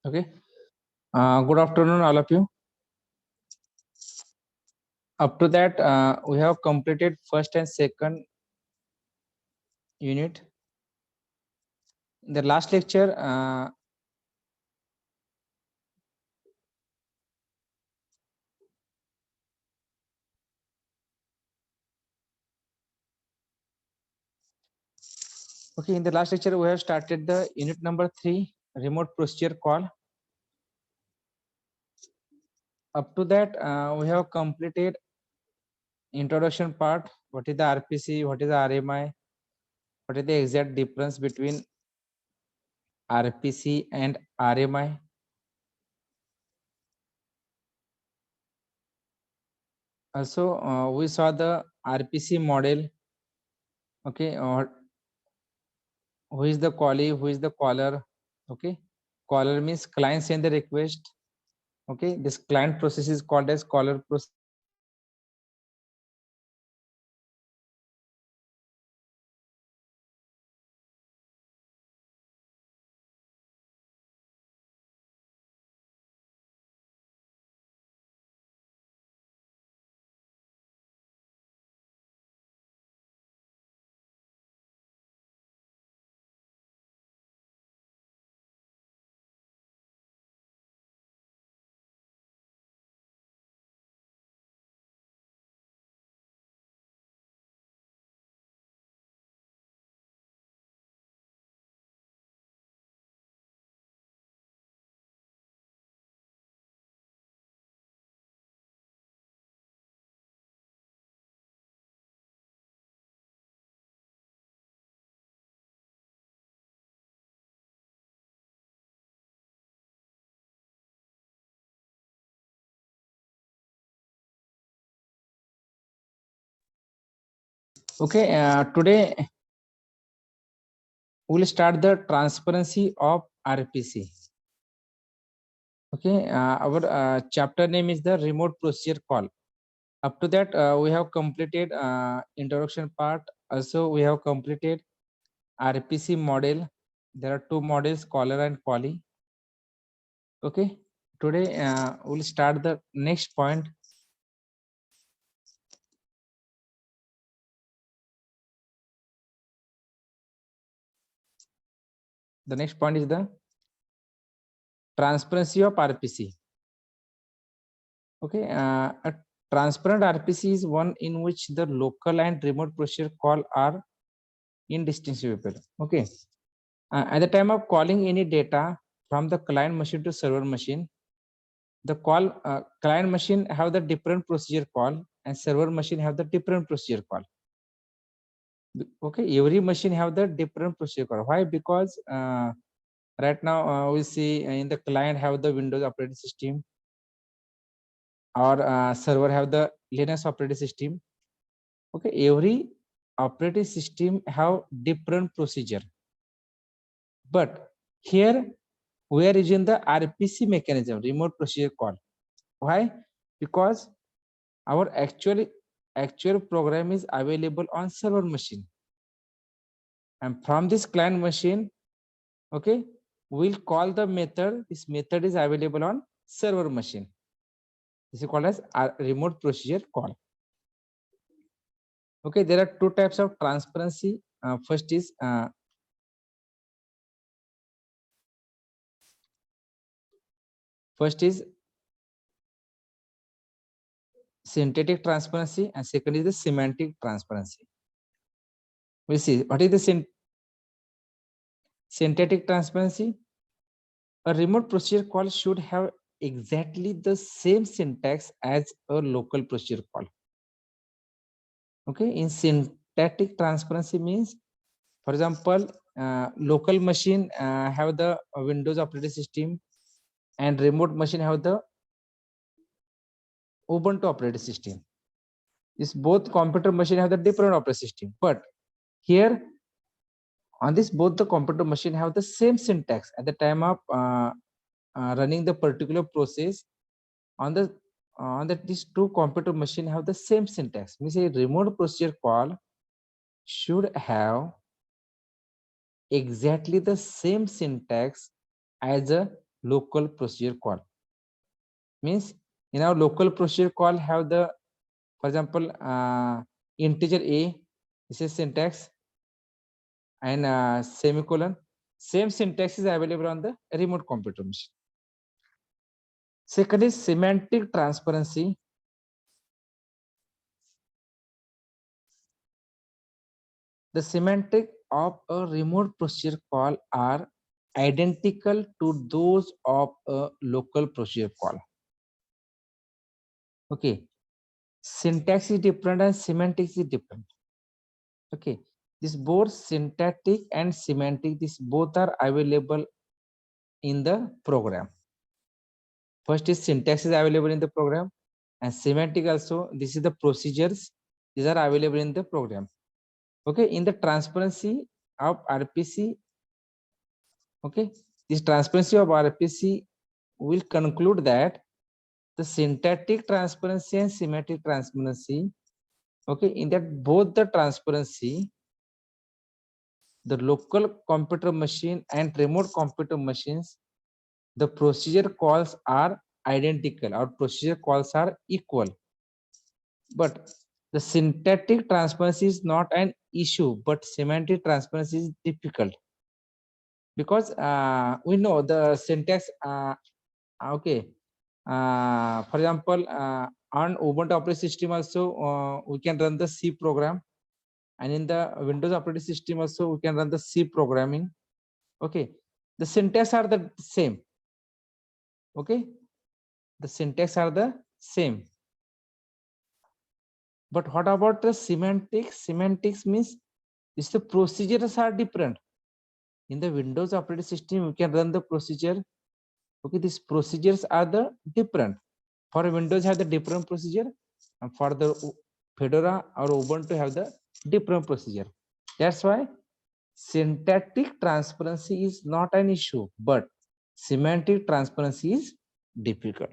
Okay. Good afternoon, all of you. Up to that, we have completed first and second unit. The last lecture, okay, in the last lecture, we have started the unit number 3, remote procedure call. Up to that, we have completed introduction part. What is the RPC? What is the RMI? What is the exact difference between RPC and RMI? Also, we saw the RPC model. Okay, or who is the callee, who is the caller? Okay, caller means client send the request. Okay, this client process is called as caller process. Okay, today we'll start the transparency of RPC. Okay, our chapter name is the remote procedure call. Up to that, we have completed introduction part. Also, we have completed RPC model. There are two models, caller and callee. Okay, today we'll start the next point. The next point is the transparency of RPC. Okay, a transparent RPC is one in which the local and remote procedure call are indistinguishable. Okay, at the time of calling any data from the client machine to server machine, the client machine have the different procedure call and server machine have the different procedure call. Okay, every machine have the different procedure call. Why? Because right now we see in the client have the Windows operating system, or server have the Linux operating system. Okay, every operating system have different procedure, but here we are using the RPC mechanism, remote procedure call. Why? Because our actual program is available on server machine, and from this client machine, okay, we'll call the method. This method is available on server machine. This is called as remote procedure call. Okay, there are two types of transparency. First is synthetic transparency, and second is the semantic transparency. We see what is the synthetic transparency. A remote procedure call should have exactly the same syntax as a local procedure call. Okay, in synthetic transparency means, for example, local machine have the Windows operating system and remote machine have the Ubuntu operating system. This both computer machine have the different operating system, but here on this both the computer machine have the same syntax at the time of running the particular process. On that these two computer machine have the same syntax. We say remote procedure call should have exactly the same syntax as a local procedure call. Means in our local procedure call have the, for example, integer a, this is syntax, and semicolon. Same syntax is available on the remote computer machine. Second is semantic transparency. The semantic of a remote procedure call are identical to those of a local procedure call. Okay, syntax is different and semantics is different. Okay, this both syntactic and semantic, this both are available in the program. First is syntax is available in the program, and semantic also, this is the procedures, these are available in the program. Okay, in the transparency of RPC, okay, this transparency of RPC will conclude that the syntactic transparency and semantic transparency, okay, in that both the transparency, the local computer machine and remote computer machines, the procedure calls are identical, or procedure calls are equal. But the syntactic transparency is not an issue, but semantic transparency is difficult, because we know the syntax. Okay, for example, on Ubuntu operating system also we can run the C program, and in the Windows operating system also we can run the C programming. Okay, the syntax are the same. Okay, the syntax are the same. But what about the semantics? Semantics means is the procedures are different. In the Windows operating system, we can run the procedure. Okay, these procedures are the different. For Windows have the different procedure, and for the Fedora or Ubuntu have the different procedure. That's why syntactic transparency is not an issue, but semantic transparency is difficult.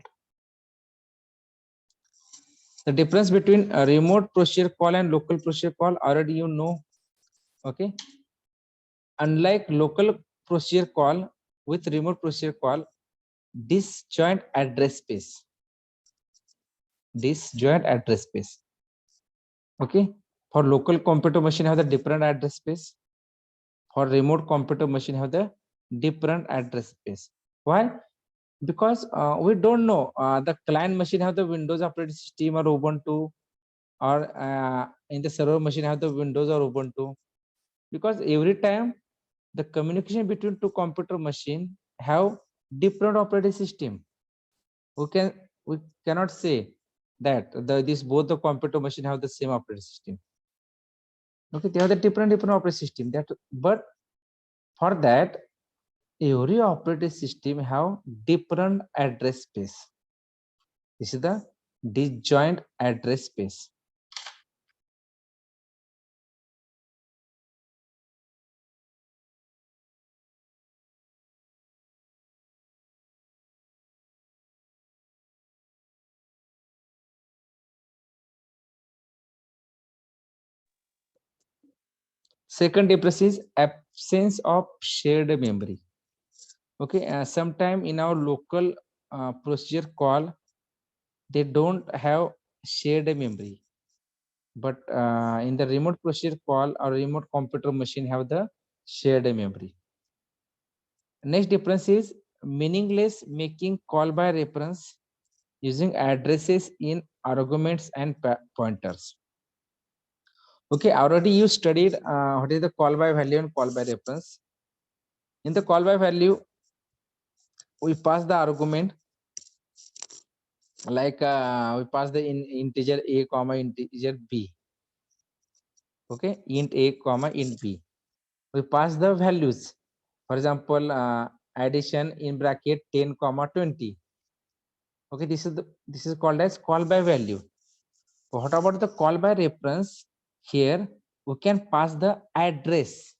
The difference between a remote procedure call and local procedure call already you know. Okay, unlike local procedure call, with remote procedure call, disjoint address space. Disjoint address space. Okay, for local computer machine have the different address space. For remote computer machine have the different address space. Why? Because we don't know the client machine have the Windows operating system or Ubuntu, or in the server machine have the Windows or Ubuntu, because every time the communication between two computer machine have different operating system. We cannot say that this both the computer machine have the same operating system. Okay, they have the different operating system. That, but for that, every operating system have different address space. This is the disjoint address space. Second difference is absence of shared memory. Okay, sometime in our local procedure call, they don't have shared memory, but in the remote procedure call or remote computer machine have the shared memory. Next difference is meaningless making call by reference using addresses in arguments and pointers. Okay, already you studied what is the call by value and call by reference. In the call by value, we pass the argument, like we pass the integer a comma integer b. Okay, int a comma int b. We pass the values. For example, addition in bracket 10 comma 20. Okay, this is called as call by value. What about the call by reference? Here we can pass the address.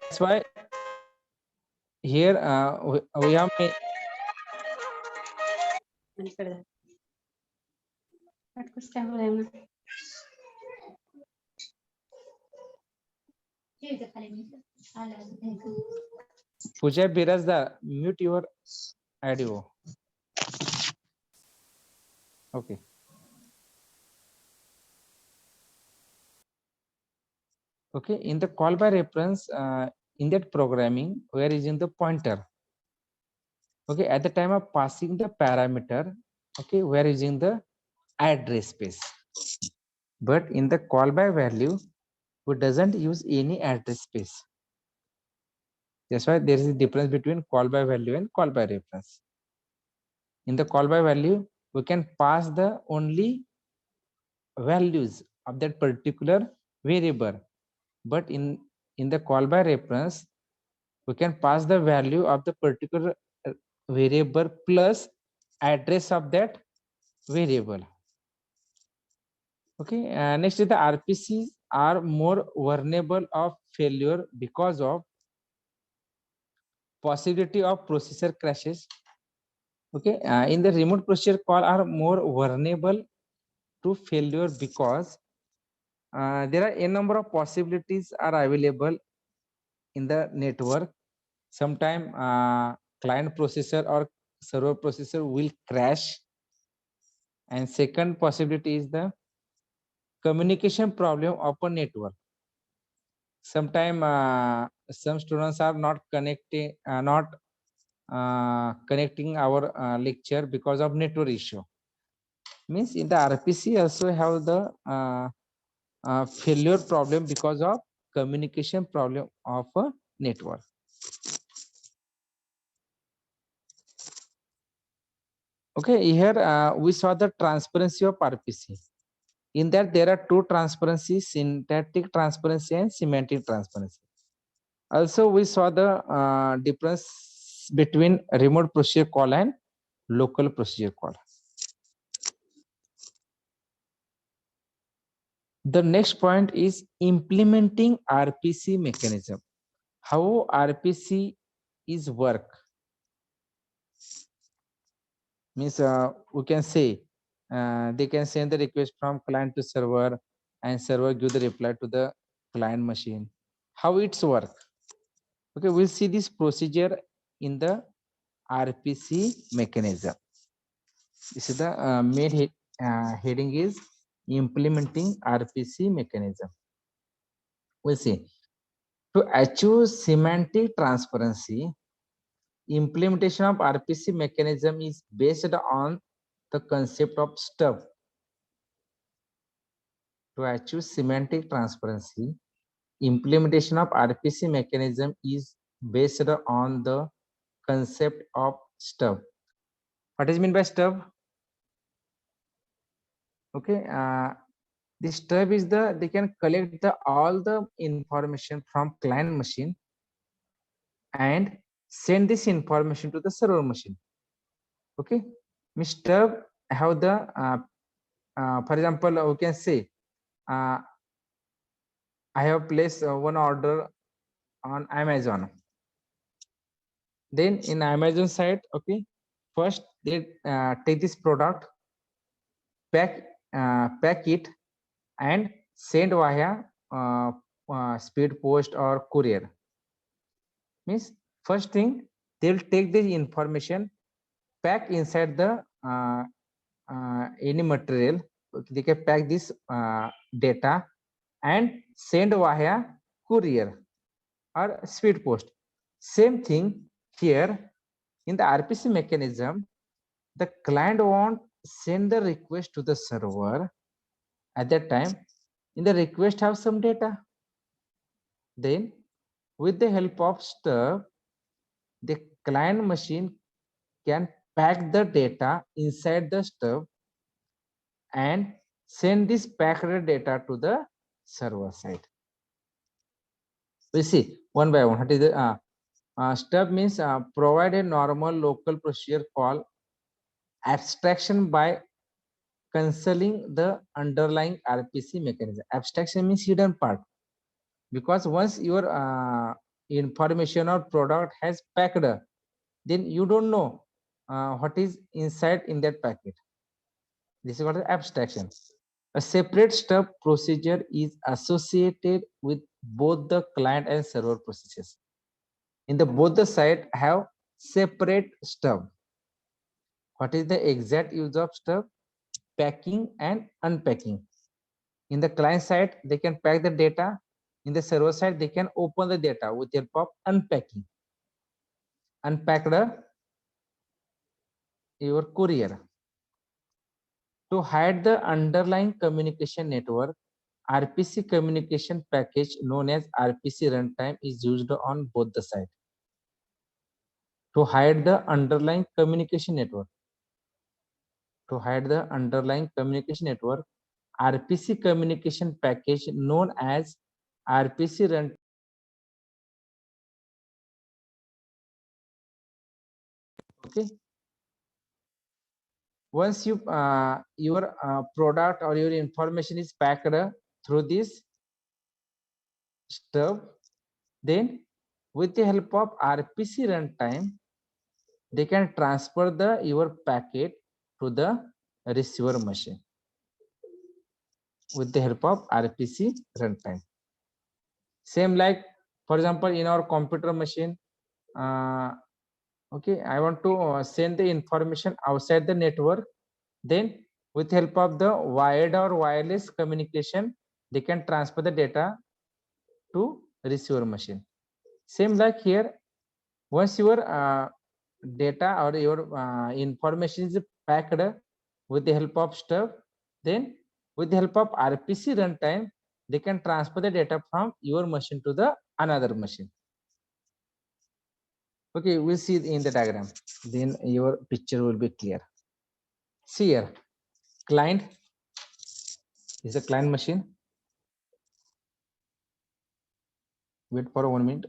That's why here we have Pooja Birazda, mute your audio. Okay. Okay, in the call by reference, in that programming, where is in the pointer. Okay, at the time of passing the parameter, okay, we're using the address space. But in the call by value, we doesn't use any address space. That's why there is a difference between call by value and call by reference. In the call by value, we can pass the only values of that particular variable. But in the call by reference, we can pass the value of the particular variable plus address of that variable. Okay, next is the RPCs are more vulnerable of failure because of possibility of processor crashes. Okay, in the remote procedure call are more vulnerable to failure because there are a number of possibilities are available in the network. Sometime client processor or server processor will crash, and second possibility is the communication problem of a network. Sometime some students are not connecting our lecture because of network issue. Means in the RPC also have the failure problem because of communication problem of a network. Okay, here we saw the transparency of RPC. In that there are two transparencies: syntactic transparency and semantic transparency. Also, we saw the difference between remote procedure call and local procedure call. The next point is implementing RPC mechanism. How RPC is work? Means we can say they can send the request from client to server, and server give the reply to the client machine. How it's work? Okay, we'll see this procedure in the RPC mechanism. This is the main heading is implementing RPC mechanism. We'll see. To achieve semantic transparency, implementation of RPC mechanism is based on the concept of stub. To achieve semantic transparency, implementation of RPC mechanism is based on the concept of stub. What is mean by stub? Okay, the stub is they can collect all the information from client machine and send this information to the server machine. Okay, stub have the for example, we can say I have placed one order on Amazon. Then in Amazon site, okay, first they take this product, pack it, and send via speed post or courier. Means first thing they will take the information, pack inside the any material. They can pack this data and send via courier or speed post. Same thing here in the RPC mechanism. The client won't send the request to the server. At that time, in the request have some data. Then with the help of stub, the client machine can pack the data inside the stub and send this packed data to the server side. We see one by one. What is the stub means provide a normal local procedure call abstraction by cancelling the underlying RPC mechanism. Abstraction means hidden part, because once your information or product has packed, then you don't know what is inside in that packet. This is what is abstraction. A separate stub procedure is associated with both the client and server processes. In the both the side have separate stub. What is the exact use of stub? Packing and unpacking. In the client side, they can pack the data. In the server side, they can open the data with the help of unpacking. Unpack your courier. To hide the underlying communication network, RPC communication package known as RPC runtime is used on both the sides. To hide the underlying communication network. To hide the underlying communication network, RPC communication package known as RPC runtime. Okay. Once your product or your information is packed through this stub, then with the help of RPC runtime, they can transfer your packet to the receiver machine with the help of RPC runtime. Same like, for example, in our computer machine, okay, I want to send the information outside the network. Then with help of the wired or wireless communication, they can transfer the data to receiver machine. Same like here, once your data or your information is packed with the help of stub, then with the help of RPC runtime, they can transfer the data from your machine to the another machine. Okay, we'll see in the diagram, then your picture will be clear. See here, client is a client machine. Wait for 1 minute.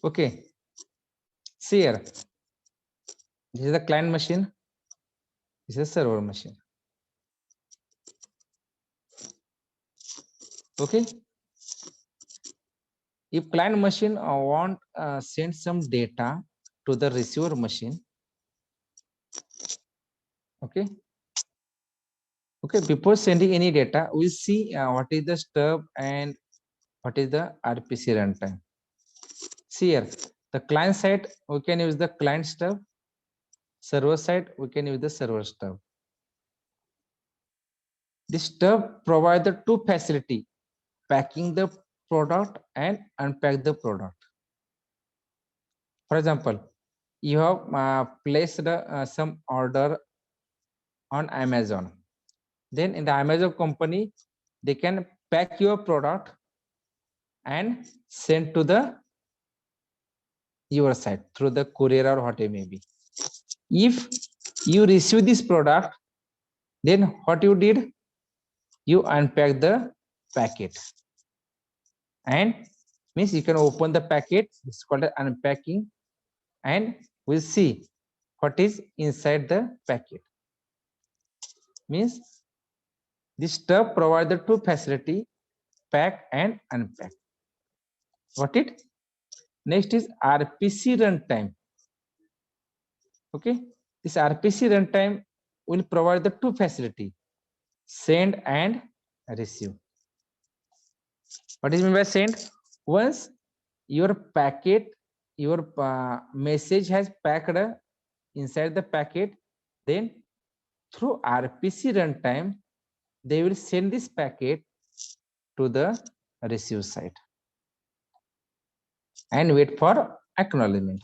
Okay, see here, this is the client machine, this is a server machine. Okay, if client machine want send some data to the receiver machine, okay, before sending any data, we see what is the stub and what is the RPC runtime. See here, the client side we can use the client stub, server side we can use the server stub. This stub provide the two facility: packing the product and unpack the product. For example, you have placed some order on Amazon. Then in the Amazon company, they can pack your product and send to the your site through the courier or what it may be. If you receive this product, then what you did, you unpack the packet, and means you can open the packet. It's called unpacking, and we'll see what is inside the packet. Means this stub provides the two facility: pack and unpack. What it? Next is RPC runtime. Okay, this RPC runtime will provide the two facility: send and receive. What is meant by send? Once your packet, your message has packed inside the packet, then through RPC runtime, they will send this packet to the receive side and wait for acknowledgement.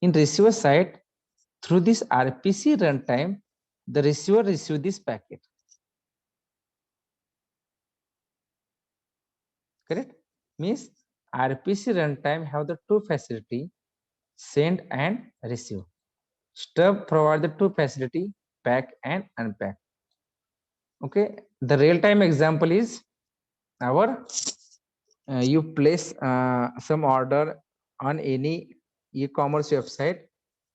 In receiver side, through this RPC runtime, the receiver receive this packet. Correct? Means RPC runtime have the two facility: send and receive. Stub provide the two facility: pack and unpack. Okay, the real-time example is our you place some order on any e-commerce website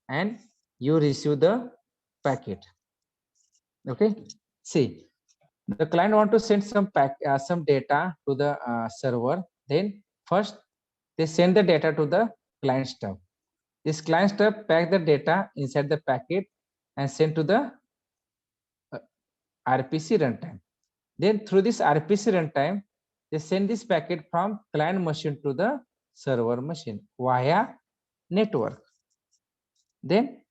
and you receive the packet. Okay, see, the client want to send some some data to the server. Then first they send the data to the client stub. This client stub pack the data inside the packet and send to the RPC runtime. Then through this RPC runtime, they send this packet from client machine to the server machine via network. Then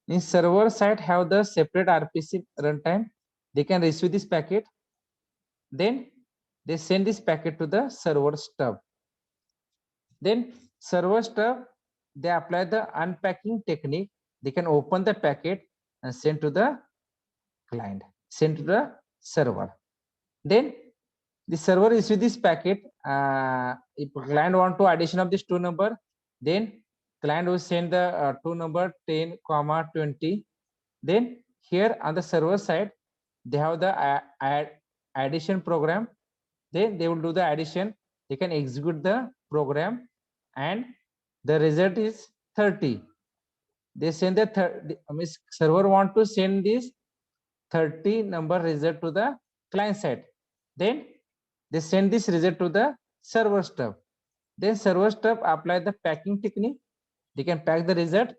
in server side have the separate RPC runtime. They can receive this packet. Then they send this packet to the server stub. Then server stub, they apply the unpacking technique. They can open the packet and send to the client, send to the server. Then the server receive this packet. If client want to addition of this two number, then client will send the two number 10, 20. Then here on the server side, they have the addition program. Then they will do the addition. They can execute the program, and the result is 30. They send the server want to send this 30 number result to the client side. Then they send this result to the server stub. Then server stub apply the packing technique. They can pack the result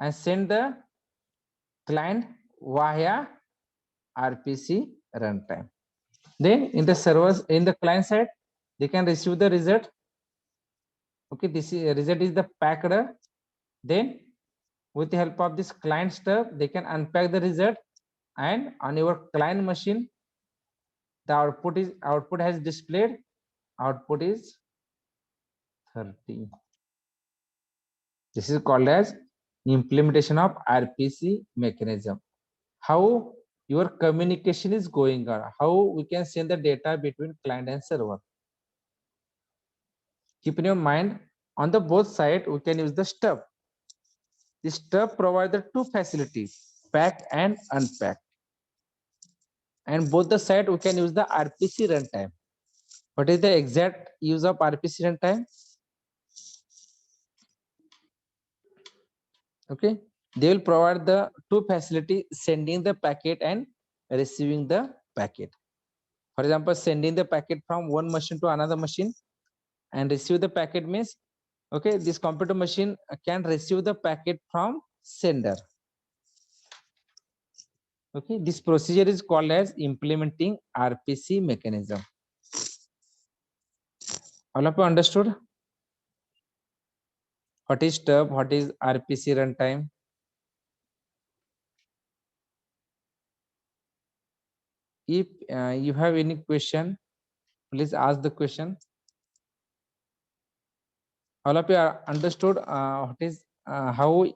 and send the client via RPC runtime. Then in the servers, in the client side, they can receive the result. Okay, this is, result is the packed. Then with the help of this client stub, they can unpack the result, and on your client machine, the output has displayed. Output is 30. This is called as implementation of RPC mechanism. How your communication is going on, how we can send the data between client and server. Keep in your mind, on the both side we can use the stub. The stub provides the two facilities: pack and unpack. And both the side we can use the RPC runtime. What is the exact use of RPC runtime? Okay, they will provide the two facility: sending the packet and receiving the packet. For example, sending the packet from one machine to another machine and receive the packet means, okay, this computer machine can receive the packet from sender. Okay, this procedure is called as implementing RPC mechanism. All of you understood? What is stub? What is RPC runtime? If you have any question, please ask the question. All of you are understood what is how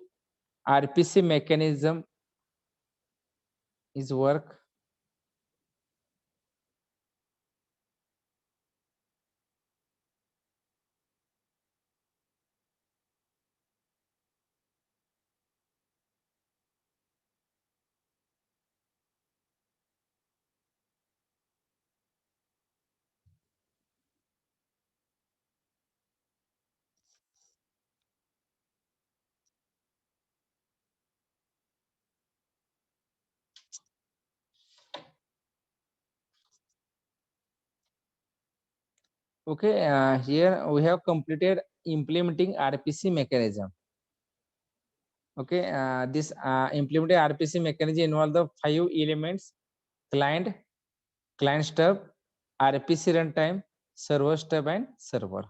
RPC mechanism is work? Okay, here we have completed implementing RPC mechanism. Okay, this implemented RPC mechanism involve the 5 elements: client, client stub, RPC runtime, server stub, and server.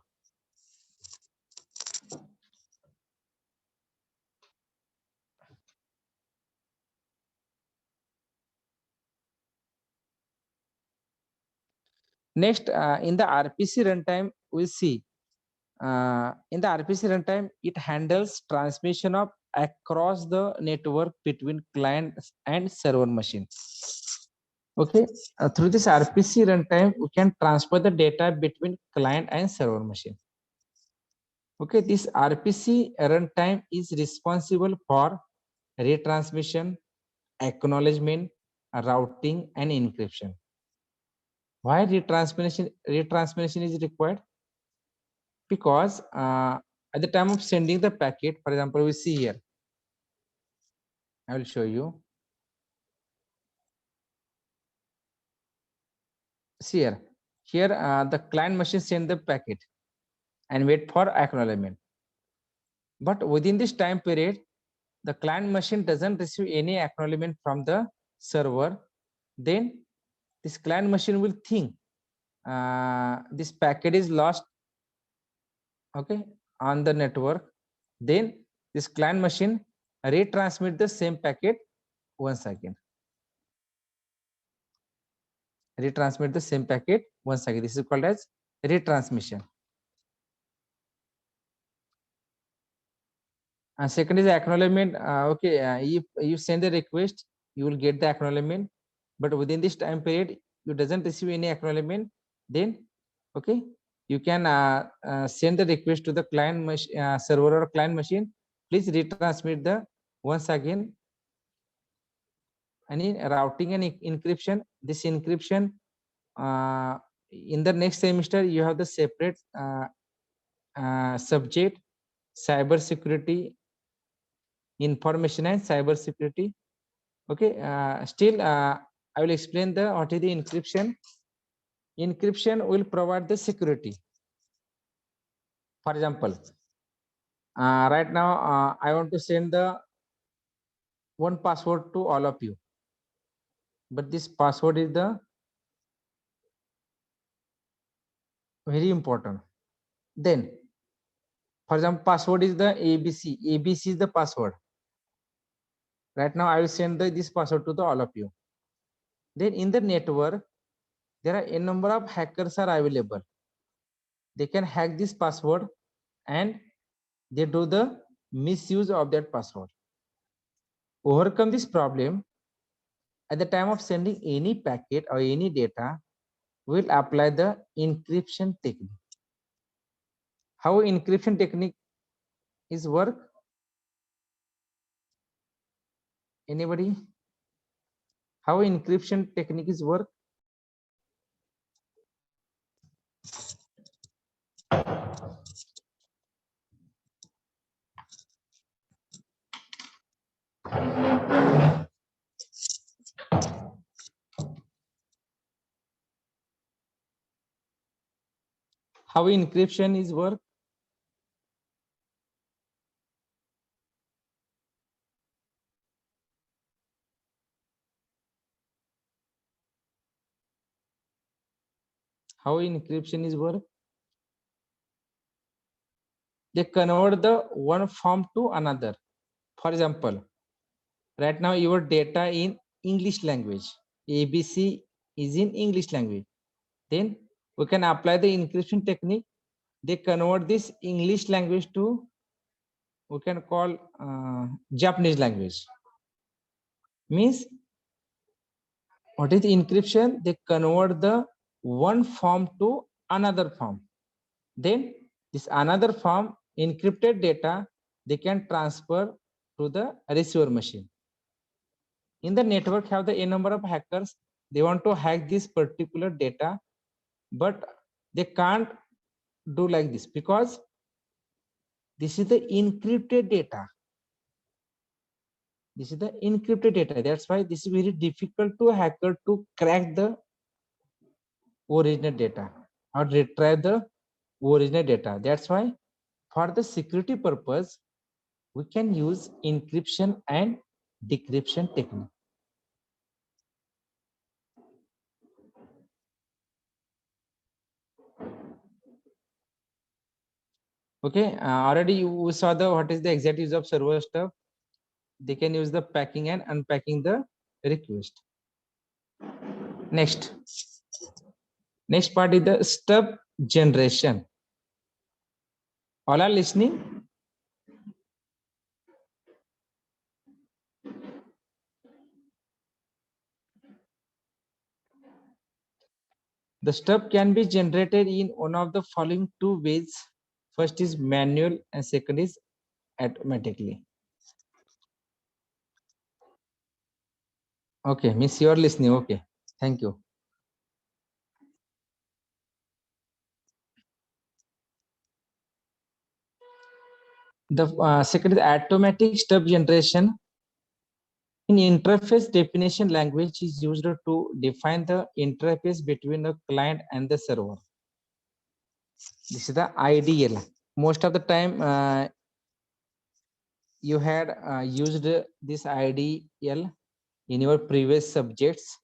Next, in the RPC runtime, we see in the RPC runtime, it handles transmission of across the network between client and server machine. Okay, through this RPC runtime, we can transfer the data between client and server machine. Okay, this RPC runtime is responsible for retransmission, acknowledgement, routing, and encryption. Why retransmission is required? Because at the time of sending the packet, for example, we see here, I will show you. See here the client machine send the packet and wait for acknowledgement. But within this time period, the client machine doesn't receive any acknowledgement from the server. Then this client machine will think this packet is lost, okay, on the network. Then this client machine retransmit the same packet once again. Retransmit the same packet once again. This is called as retransmission. And second is acknowledgement. Okay, if you send a request, you will get the acknowledgement. But within this time period, you doesn't receive any acknowledgement. Then, okay, you can send the request to the client server or client machine. Please retransmit the once again. And in routing and encryption, this encryption in the next semester you have the separate subject cyber security, information and cyber security. Okay, still I will explain the what is the encryption. Encryption will provide the security. For example, right now I want to send the one password to all of you, but this password is the very important. Then, for example, password is the ABC. ABC is the password. Right now I will send this password to the all of you. Then in the network, there are a number of hackers are available. They can hack this password and they do the misuse of that password. Overcome this problem, at the time of sending any packet or any data, we'll apply the encryption technique. How encryption technique is work? Anybody? How encryption technique is work? How encryption is work? How encryption is work? They convert the one form to another. For example, right now your data in English language, ABC is in English language. Then we can apply the encryption technique. They convert this English language to, we can call Japanese language. Means what is encryption? They convert the one form to another form. Then this another form encrypted data they can transfer to the receiver machine. In the network have the a number of hackers. They want to hack this particular data, but they can't do like this because this is the encrypted data. This is the encrypted data. That's why this is very difficult to hacker to crack the original data or retrieve the original data. That's why for the security purpose, we can use encryption and decryption technique. Okay, already you saw the what is the exact use of server stuff. They can use the packing and unpacking the request. Next part is the stub generation. All are listening? The stub can be generated in one of the following two ways. First is manual and second is automatically. Okay, miss, you are listening. Okay, thank you. The second is automatic stub generation. In interface definition, language is used to define the interface between a client and the server. This is the IDL. Most of the time, you had used this IDL in your previous subjects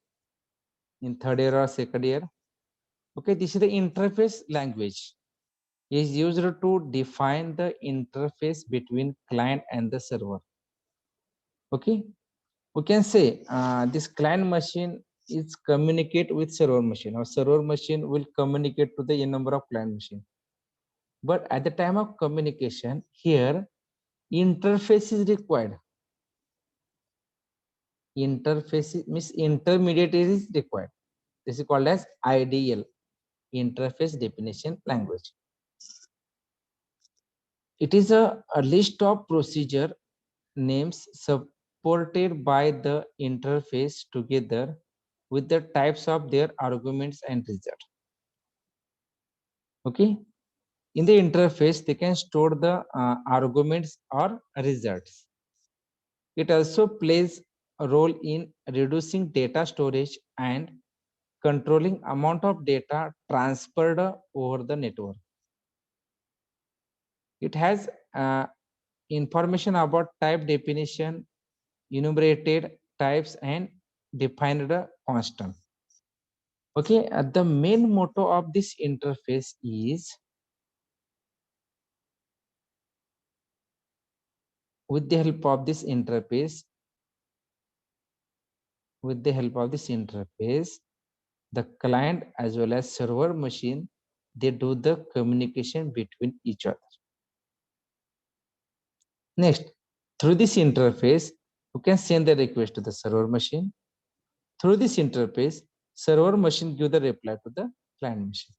in third year or second year. Okay, this is the interface language. It is used to define the interface between client and the server. Okay, we can say this client machine is communicate with server machine, or server machine will communicate to the n number of client machine. But at the time of communication, here interface is required. Interface means intermediary is required. This is called as IDL, interface definition language. It is a list of procedure names supported by the interface together with the types of their arguments and result. Okay, in the interface they can store the arguments or results. It also plays a role in reducing data storage and controlling amount of data transferred over the network. It has information about type definition, enumerated types, and defined constant. Okay, the main motto of this interface is with the help of this interface, the client as well as server machine, they do the communication between each other. Next, through this interface, you can send the request to the server machine. Through this interface, server machine give the reply to the client machine.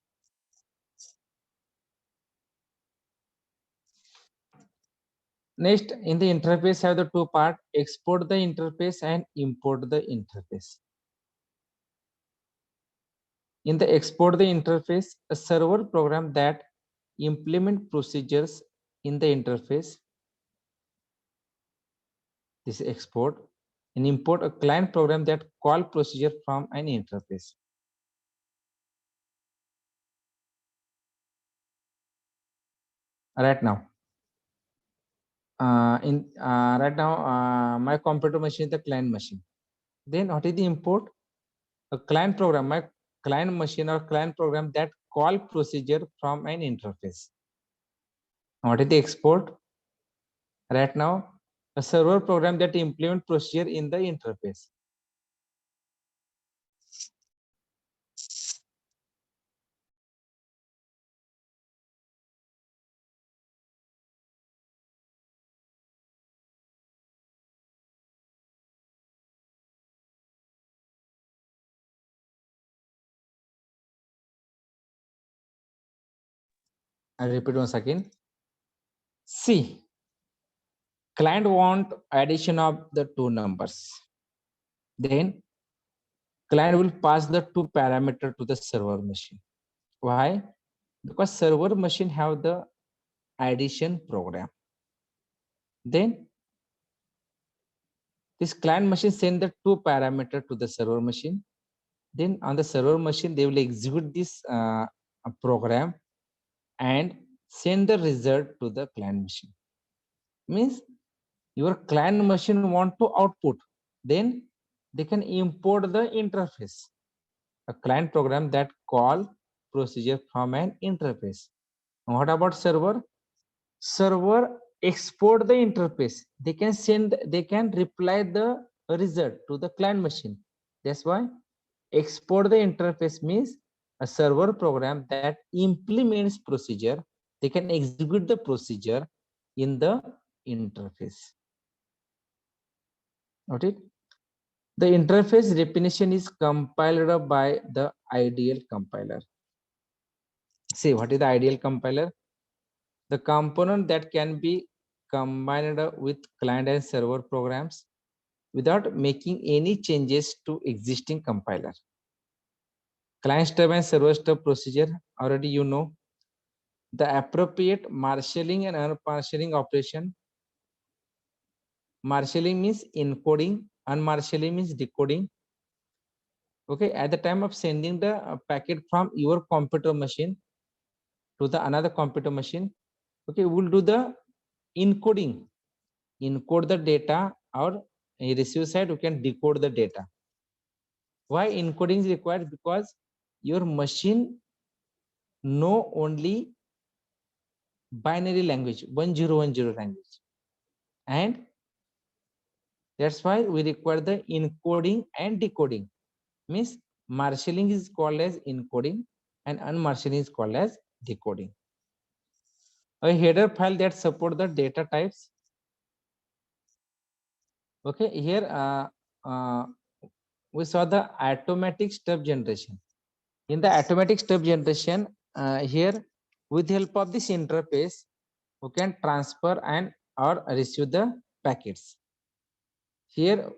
Next, in the interface have the two part, export the interface and import the interface. In the export the interface, a server program that implement procedures in the interface, this is export, and import a client program that call procedure from an interface. right now. Right now, my computer machine is the client machine. Then what is the import? A client program, my client machine or client program that call procedure from an interface. What is the export? Right now, a server program that implement procedure in the interface. I repeat once again. See, client want addition of the two numbers. Then client will pass the two parameter to the server machine. Why? Because server machine have the addition program. Then this client machine send the two parameter to the server machine. Then on the server machine, they will execute this program and send the result to the client machine. Means your client machine want to output, then they can import the interface, a client program that call procedure from an interface. And what about server? Server export the interface. They can send, they can reply the result to the client machine. That's why export the interface means a server program that implements procedure. They can execute the procedure in the interface. Noted? The interface definition is compiled by the ideal compiler. See, what is the ideal compiler? The component that can be combined with client and server programs without making any changes to existing compiler. Client stub and server stub procedure, already you know. The appropriate marshalling and unmarshalling operation. Marshalling means encoding, unmarshalling means decoding. Okay, at the time of sending the packet from your computer machine to the another computer machine, okay, we'll do the encoding, encode the data, or a receive side, we can decode the data. Why encoding is required? Because your machine know only binary language, 1010 language, and that's why we require the encoding and decoding. Means marshalling is called as encoding and unmarshalling is called as decoding. A header file that support the data types. Okay, here we saw the automatic step generation. In the automatic step generation, here with the help of this interface, we can transfer and or receive the packets. Here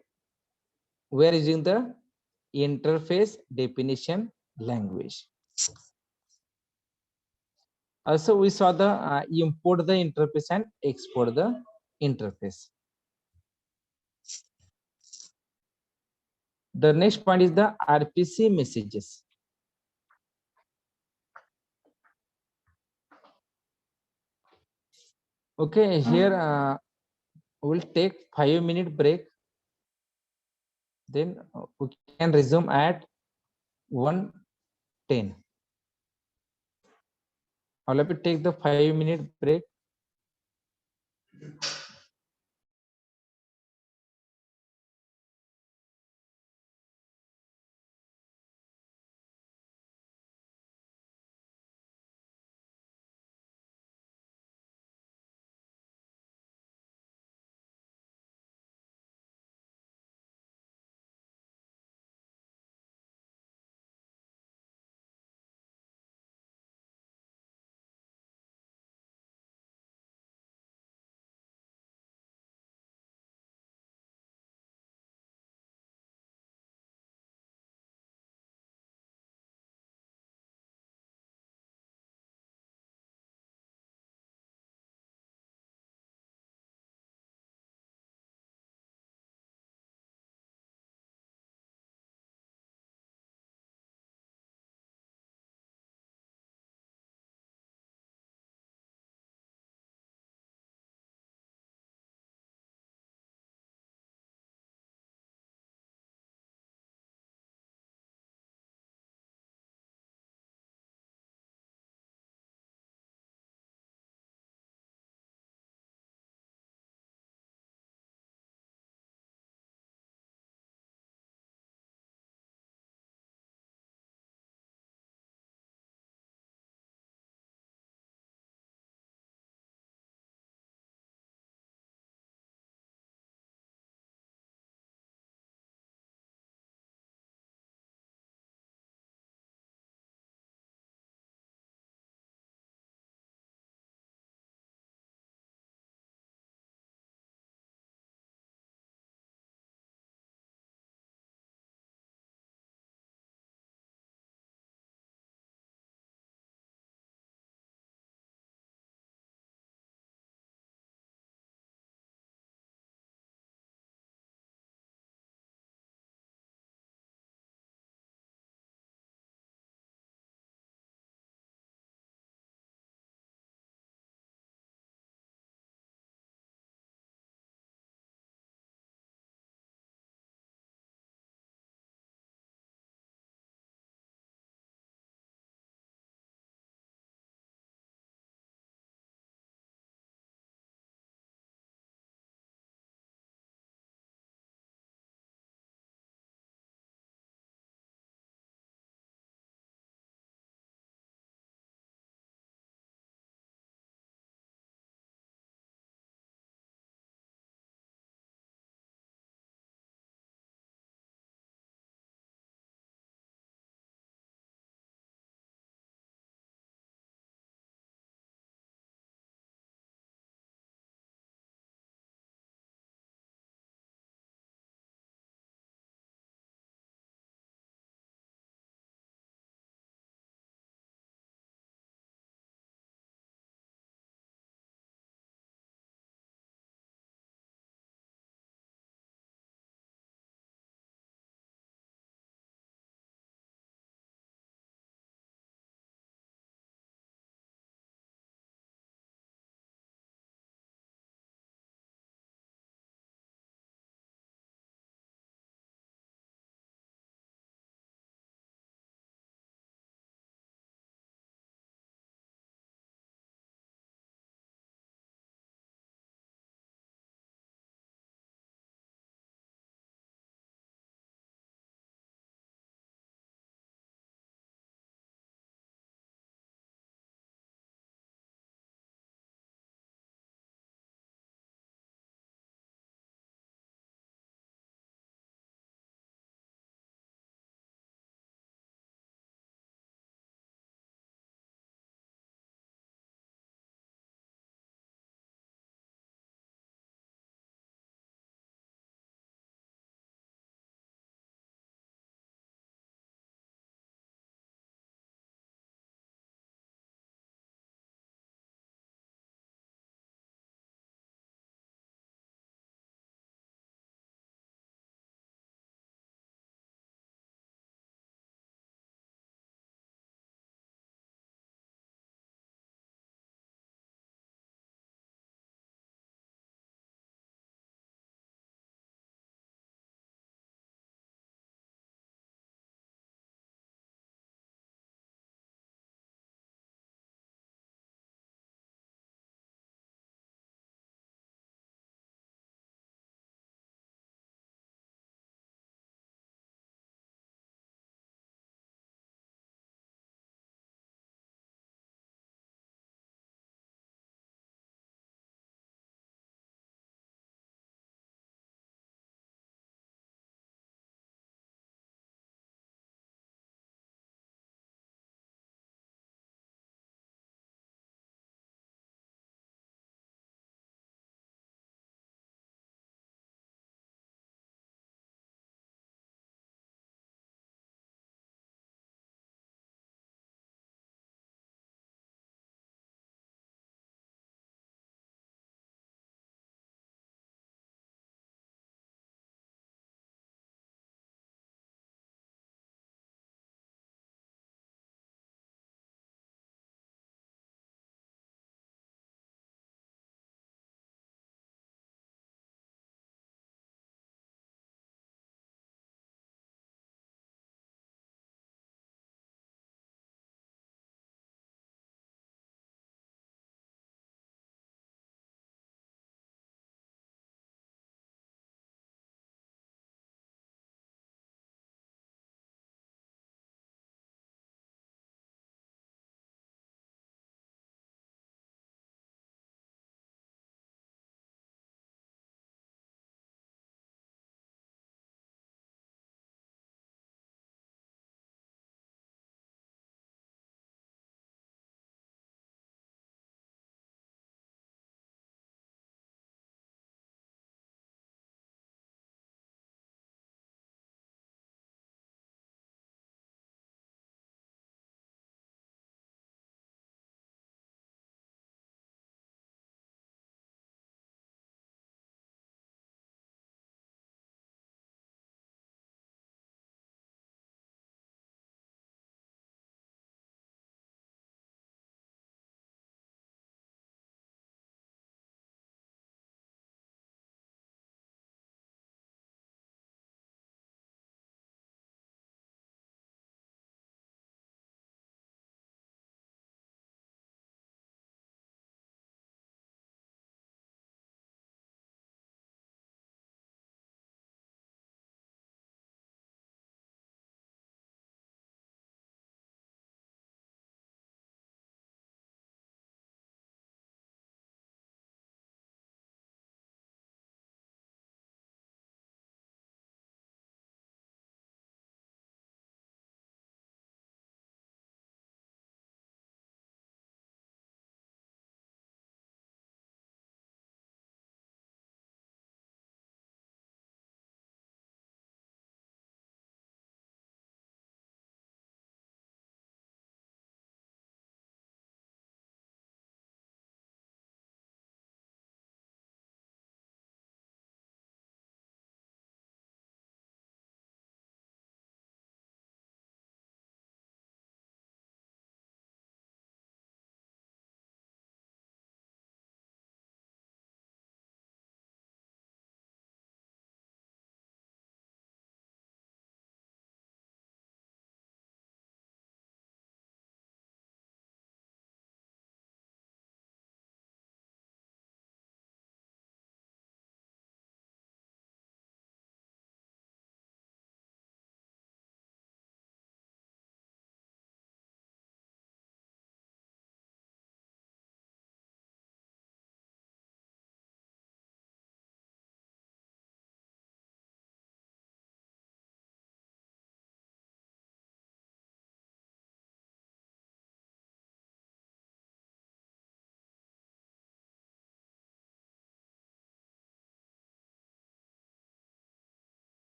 we are using the interface definition language. Also, we saw the import the interface and export the interface. The next point is the RPC messages. Okay, here we'll take 5-minute break. Then we can resume at 1:10. I'll have to take the 5-minute break.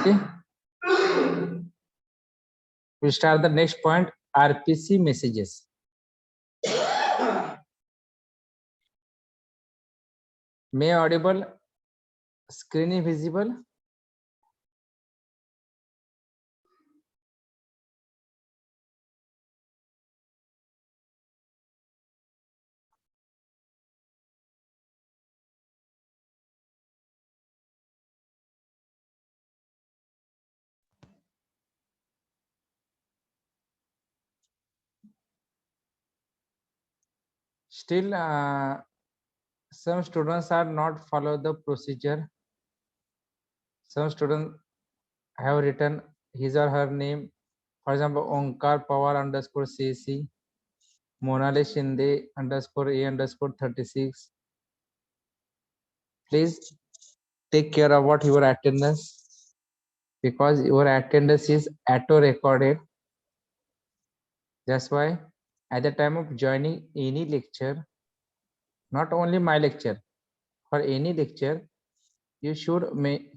Okay, we'll start the next point, RPC messages. May audible, screen is visible. Still, some students are not follow the procedure. Some students have written his or her name. For example, Onkar Pawar underscore CC, Monali Shinde underscore A underscore 36. Please take care about your attendance, because your attendance is auto recorded. That's why at the time of joining any lecture, not only my lecture, for any lecture, you should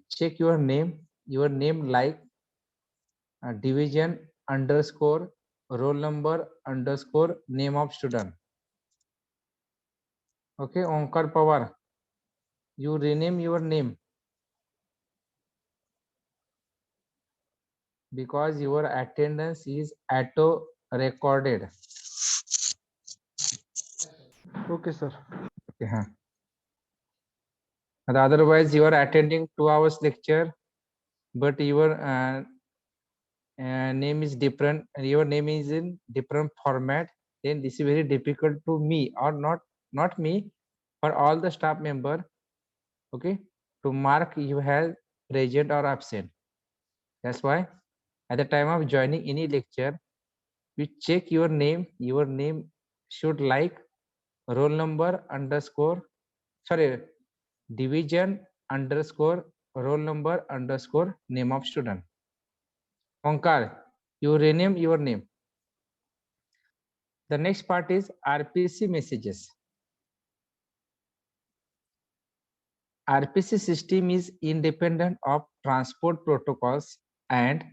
check your name like division underscore roll number underscore name of student. Okay, Onkar Pawar, you rename your name because your attendance is auto recorded. Okay, sir. Okay, huh. And otherwise you are attending 2 hours lecture, but your name is different, your name is in different format, then this is very difficult to me, or not me, for all the staff member, okay, to mark you have present or absent. That's why at the time of joining any lecture, you check your name should like roll number underscore, sorry, division underscore roll number underscore name of student. Onkar, you rename your name. The next part is RPC messages. RPC system is independent of transport protocols, and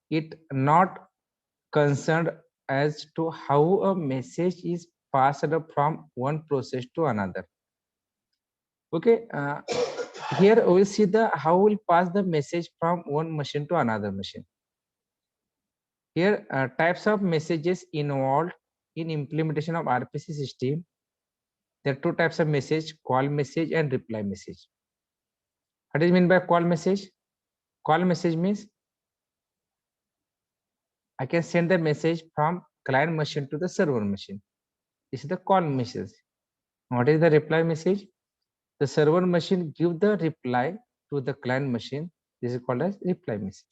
it not concerned as to how a message is passed from one process to another. Okay, here we see the how will pass the message from one machine to another machine. Here types of messages involved in implementation of RPC system. There are two types of message, call message and reply message. What is mean by call message? Call message means I can send the message from client machine to the server machine. This is the call message. What is the reply message? The server machine give the reply to the client machine. This is called as reply message.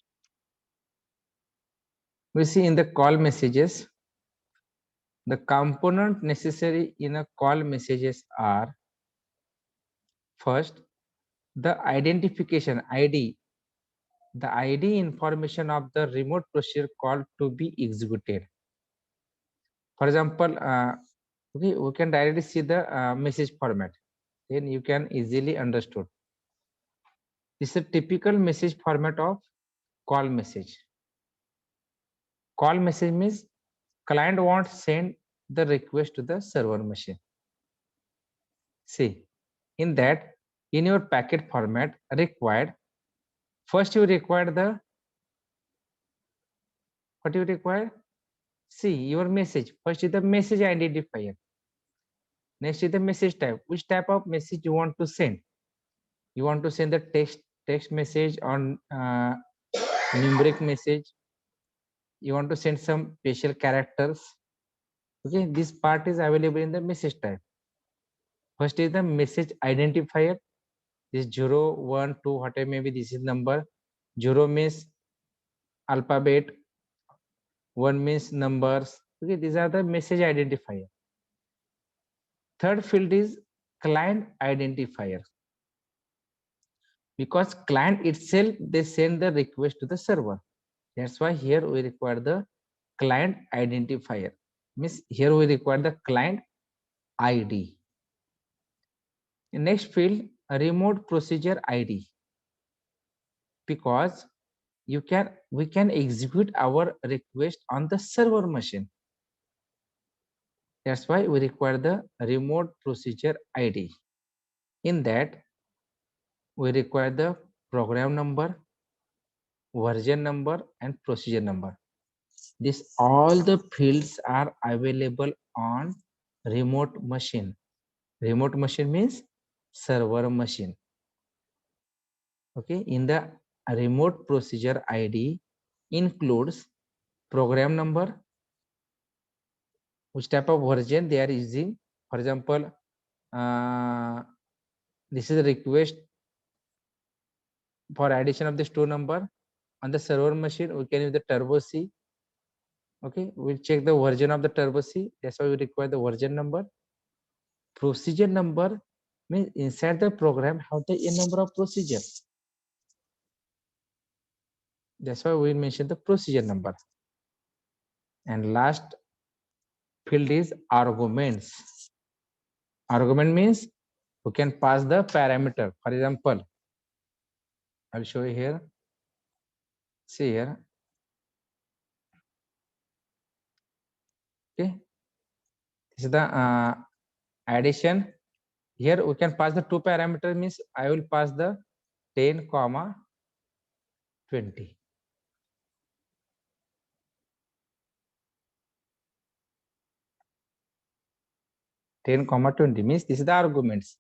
We see in the call messages, the component necessary in a call messages are first, the identification ID, the ID information of the remote procedure call to be executed. For example, okay, we can directly see the message format, then you can easily understood. This is a typical message format of call message. Call message means client wants send the request to the server machine. See, in that, in your packet format required, first you require the, what you require? See, your message. First is the message identifier. Next is the message type. Which type of message you want to send? You want to send the text message on numeric message. You want to send some special characters. Okay, this part is available in the message type. First is the message identifier. This 0, 1, 2, whatever maybe this is number. 0 means alphabet, 1 means numbers. Okay, these are the message identifier. Third field is client identifier. Because client itself, they send the request to the server. That's why here we require the client identifier. Means here we require the client ID. In next field, a remote procedure ID. Because we can execute our request on the server machine. That's why we require the remote procedure ID. In that, we require the program number, version number, and procedure number. This all the fields are available on remote machine. Remote machine means server machine. Okay, in the remote procedure ID includes program number, which type of version they are using. For example, this is a request for addition of the store number. On the server machine, we can use the Turbo C. Okay, we'll check the version of the Turbo C. That's why we require the version number. Procedure number means inside the program have the n number of procedures. That's why we mention the procedure number. And last field is arguments. Argument means we can pass the parameter. For example, I'll show you here. See here. Okay, this is the addition. Here we can pass the two parameters, means I will pass the 10, 20. Ten, 20 means this is the arguments.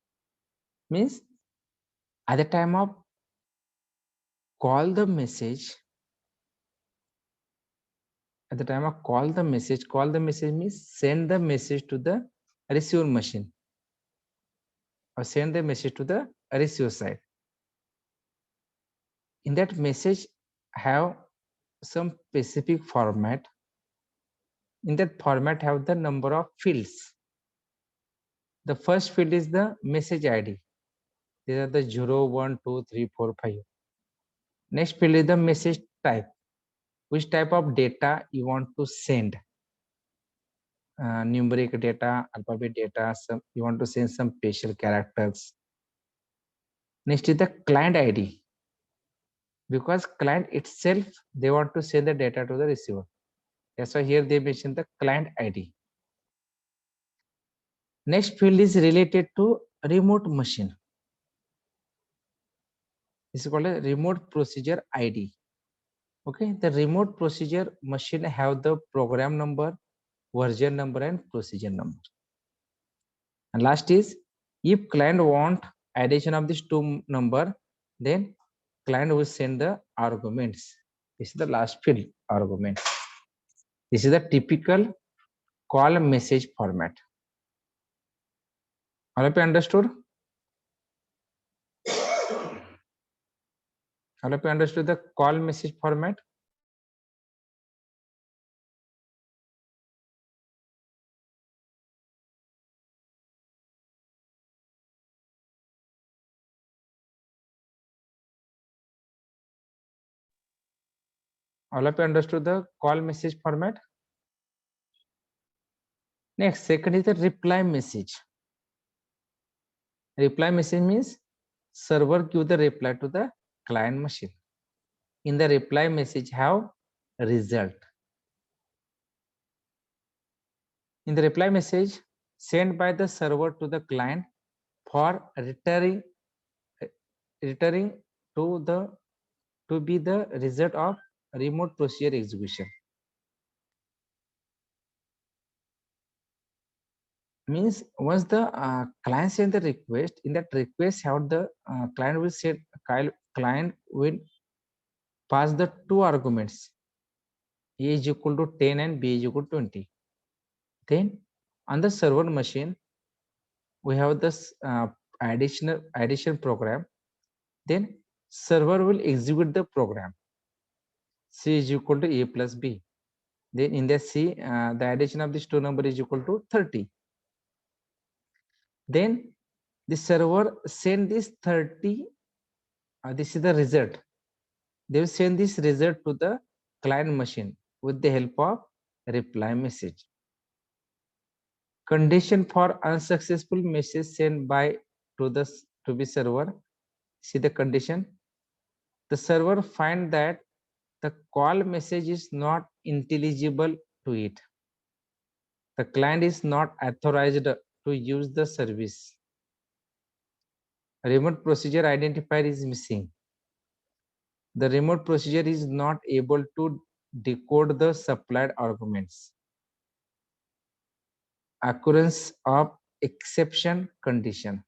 Means at the time of call the message, at the time of call the message means send the message to the receiver machine or send the message to the receiver side. In that message have some specific format. In that format have the number of fields. The first field is the message ID. These are the 0, 1, 2, 3, 4, 5. Next field is the message type. Which type of data you want to send? Numeric data, alphabet data, you want to send some special characters. Next is the client ID. Because client itself, they want to send the data to the receiver. That's why here they mention the client ID. Next field is related to remote machine. This is called a remote procedure ID. Okay, the remote procedure machine have the program number, version number, and procedure number. And last is, if client want addition of this two number, then client will send the arguments. This is the last field, argument. This is the typical call message format. All of you understood? All of you understood the call message format? All of you understood the call message format? Next, second is the reply message. Reply message means server give the reply to the client machine. In the reply message have result. In the reply message sent by the server to the client for returning to be the result of remote procedure execution. Means once the client send the request, in that request have the client will set client will pass the two arguments, a is equal to 10 and b is equal to 20. Then on the server machine we have this addition program. Then server will execute the program, c is equal to a plus b. Then in the c the addition of these two number is equal to 30. Then the server send this 30, this is the result. They will send this result to the client machine with the help of reply message. Condition for unsuccessful message sent by to be server. See the condition. The server find that the call message is not intelligible to it. The client is not authorized to use the service. Remote procedure identifier is missing. The remote procedure is not able to decode the supplied arguments. Occurrence of exception condition.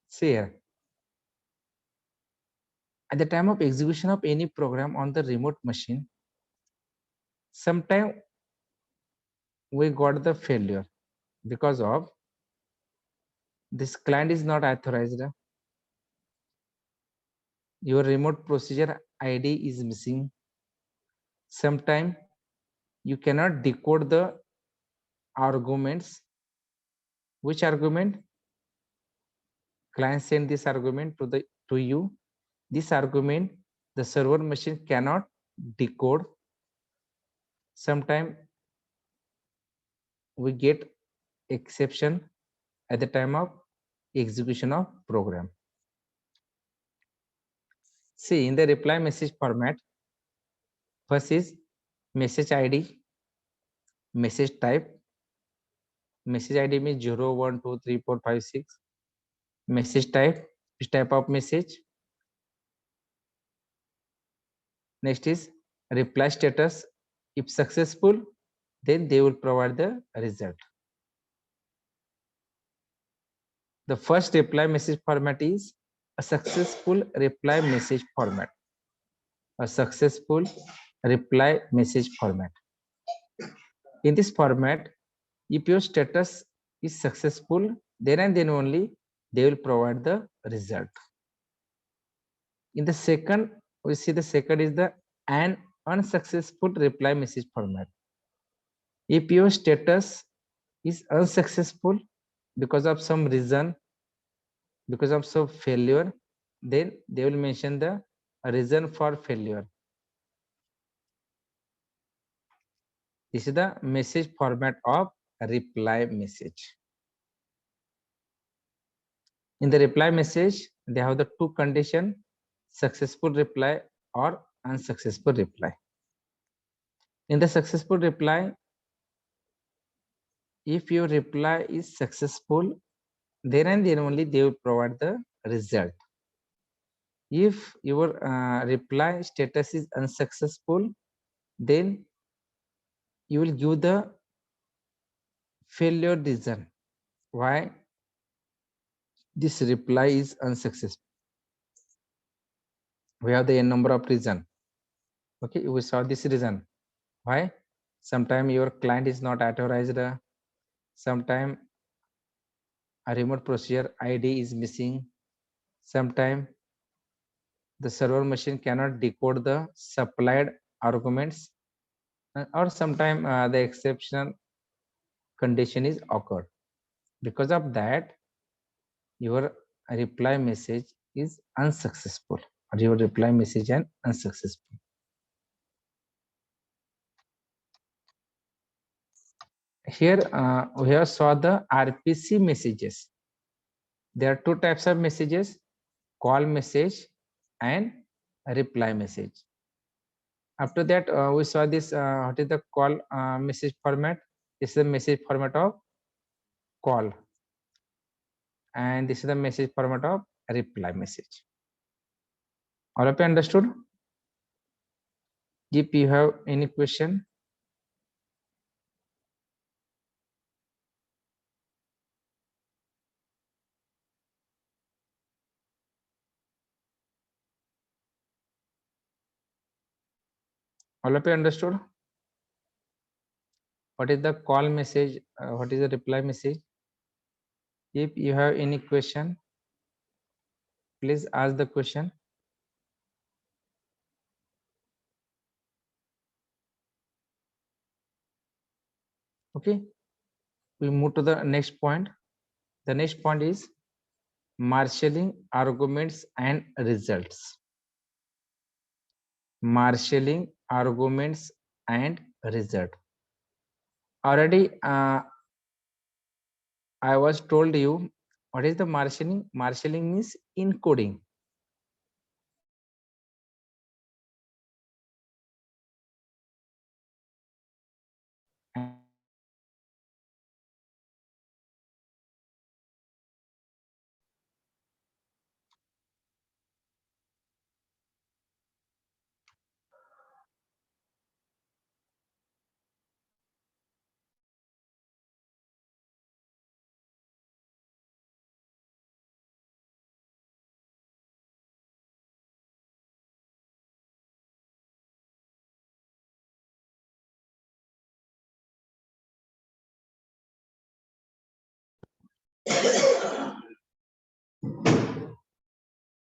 See here. At the time of execution of any program on the remote machine, sometime we got the failure because of this client is not authorized. Your remote procedure ID is missing. Sometime you cannot decode the arguments. Which argument? Client send this argument to you. This argument the server machine cannot decode. Sometime we get exception at the time of execution of program. See, in the reply message format, first is message ID, message type. Message ID means 0, 1, 2, 3, 4, 5, 6. Message type, which type of message. Next is reply status. If successful, then they will provide the result. The first reply message format is a successful reply message format. A successful reply message format. In this format, if your status is successful, then and then only they will provide the result. In the second, we see the second is the an unsuccessful reply message format. If your status is unsuccessful because of some reason, because of some failure, then they will mention the reason for failure. This is the message format of reply message. In the reply message, they have the two conditions: successful reply or unsuccessful reply. In the successful reply, if your reply is successful, then and then only they will provide the result. If your reply status is unsuccessful, then you will give the failure reason why this reply is unsuccessful. We have the n number of reason. Okay, we saw this reason. Why? Sometime your client is not authorized. Sometime a remote procedure ID is missing. Sometime the server machine cannot decode the supplied arguments, or sometime the exceptional condition is occurred. Because of that, your reply message is unsuccessful, or your reply message is unsuccessful. Here we have saw the RPC messages. There are two types of messages: call message and reply message. After that, we saw this what is the call message format. This is the message format of call, and this is the message format of reply message. All of you understood? If you have any question, all of you understood? What is the call message? What is the reply message? If you have any question, please ask the question. Okay, we move to the next point. The next point is marshalling arguments and results. Marshalling arguments and result. Already I was told you what is the marshalling. Marshalling means encoding.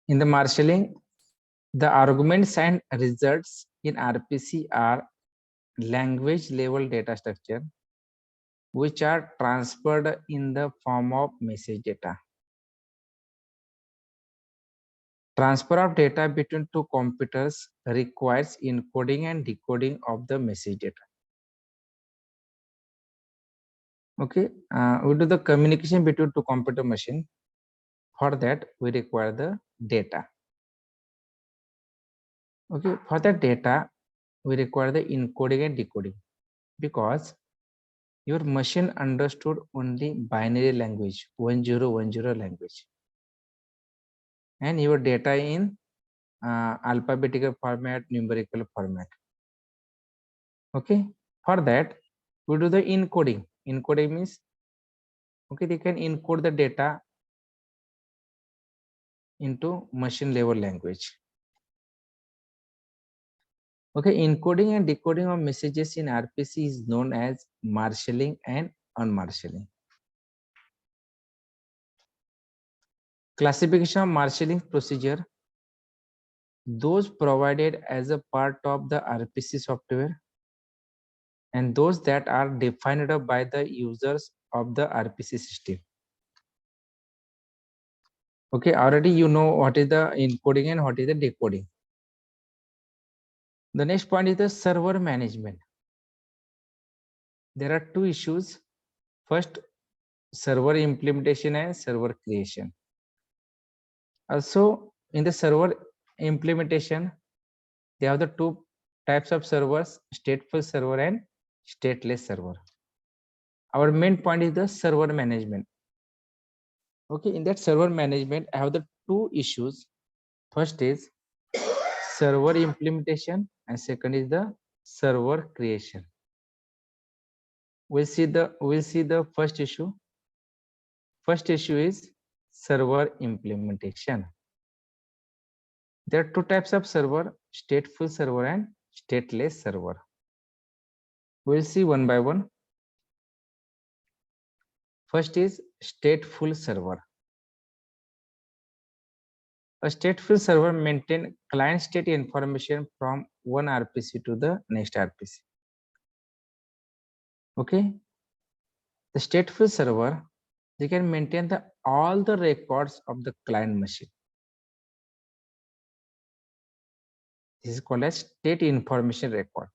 In the marshalling, the arguments and results in RPC are language level data structure, which are transferred in the form of message data. Transfer of data between two computers requires encoding and decoding of the message data. Okay, we do the communication between two computer machine. For that, we require the data. Okay, for that data, we require the encoding and decoding, because your machine understood only binary language, 1010 language, and your data in alphabetical format, numerical format. Okay, for that, we do the encoding. Encoding means, okay, they can encode the data into machine level language. Okay, encoding and decoding of messages in RPC is known as marshalling and unmarshalling. Classification of marshalling procedure: those provided as a part of the RPC software and those that are defined by the users of the RPC system. Okay, already you know what is the encoding and what is the decoding. The next point is the server management. There are two issues. First, server implementation and server creation. Also, in the server implementation, they have the two types of servers: stateful server and stateless server. Our main point is the server management. Okay, in that server management, I have the two issues. First is server implementation and second is the server creation. We'll see the first issue. First issue is server implementation. There are two types of server: stateful server and stateless server. We'll see one by one. First is stateful server. A stateful server maintains client state information from one RPC to the next RPC. Okay. The stateful server, they can maintain all the records of the client machine. This is called as state information record.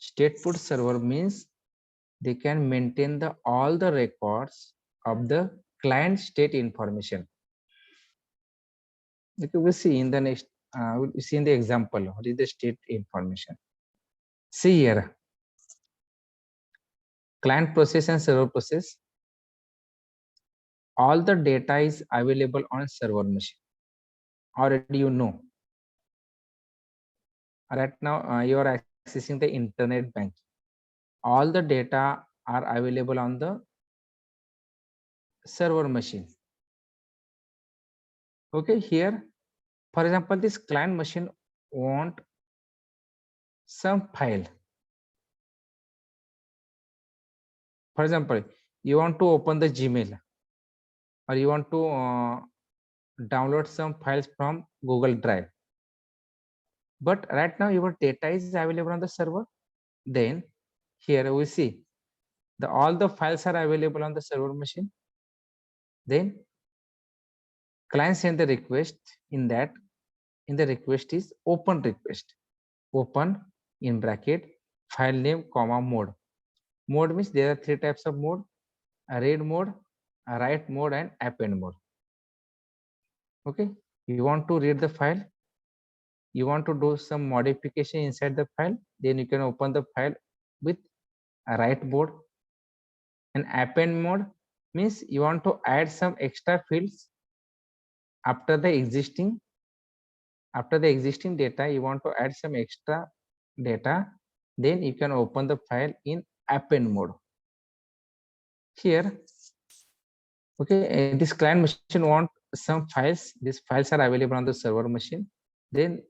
Stateful server means they can maintain all the records of the client state information. Okay, we'll see in the next, we'll see in the example what is the state information. See here, client process and server process. All the data is available on server machine. Already you know. Right now you are accessing the internet banking. All the data are available on the server machine. Okay, here, for example, this client machine want some file. For example, you want to open the Gmail or you want to download some files from Google Drive. But right now your data is available on the server. Then here we see all the files are available on the server machine. Then client send the request. In the request is open request. Open in bracket file name comma mode. Mode means there are three types of mode: a read mode, a write mode, and append mode. Okay, you want to read the file, you want to do some modification inside the file, then you can open the file with a write mode. And append mode means you want to add some extra fields after the existing data. You want to add some extra data, then you can open the file in append mode. Here, okay, this client machine want some files. These files are available on the server machine. Then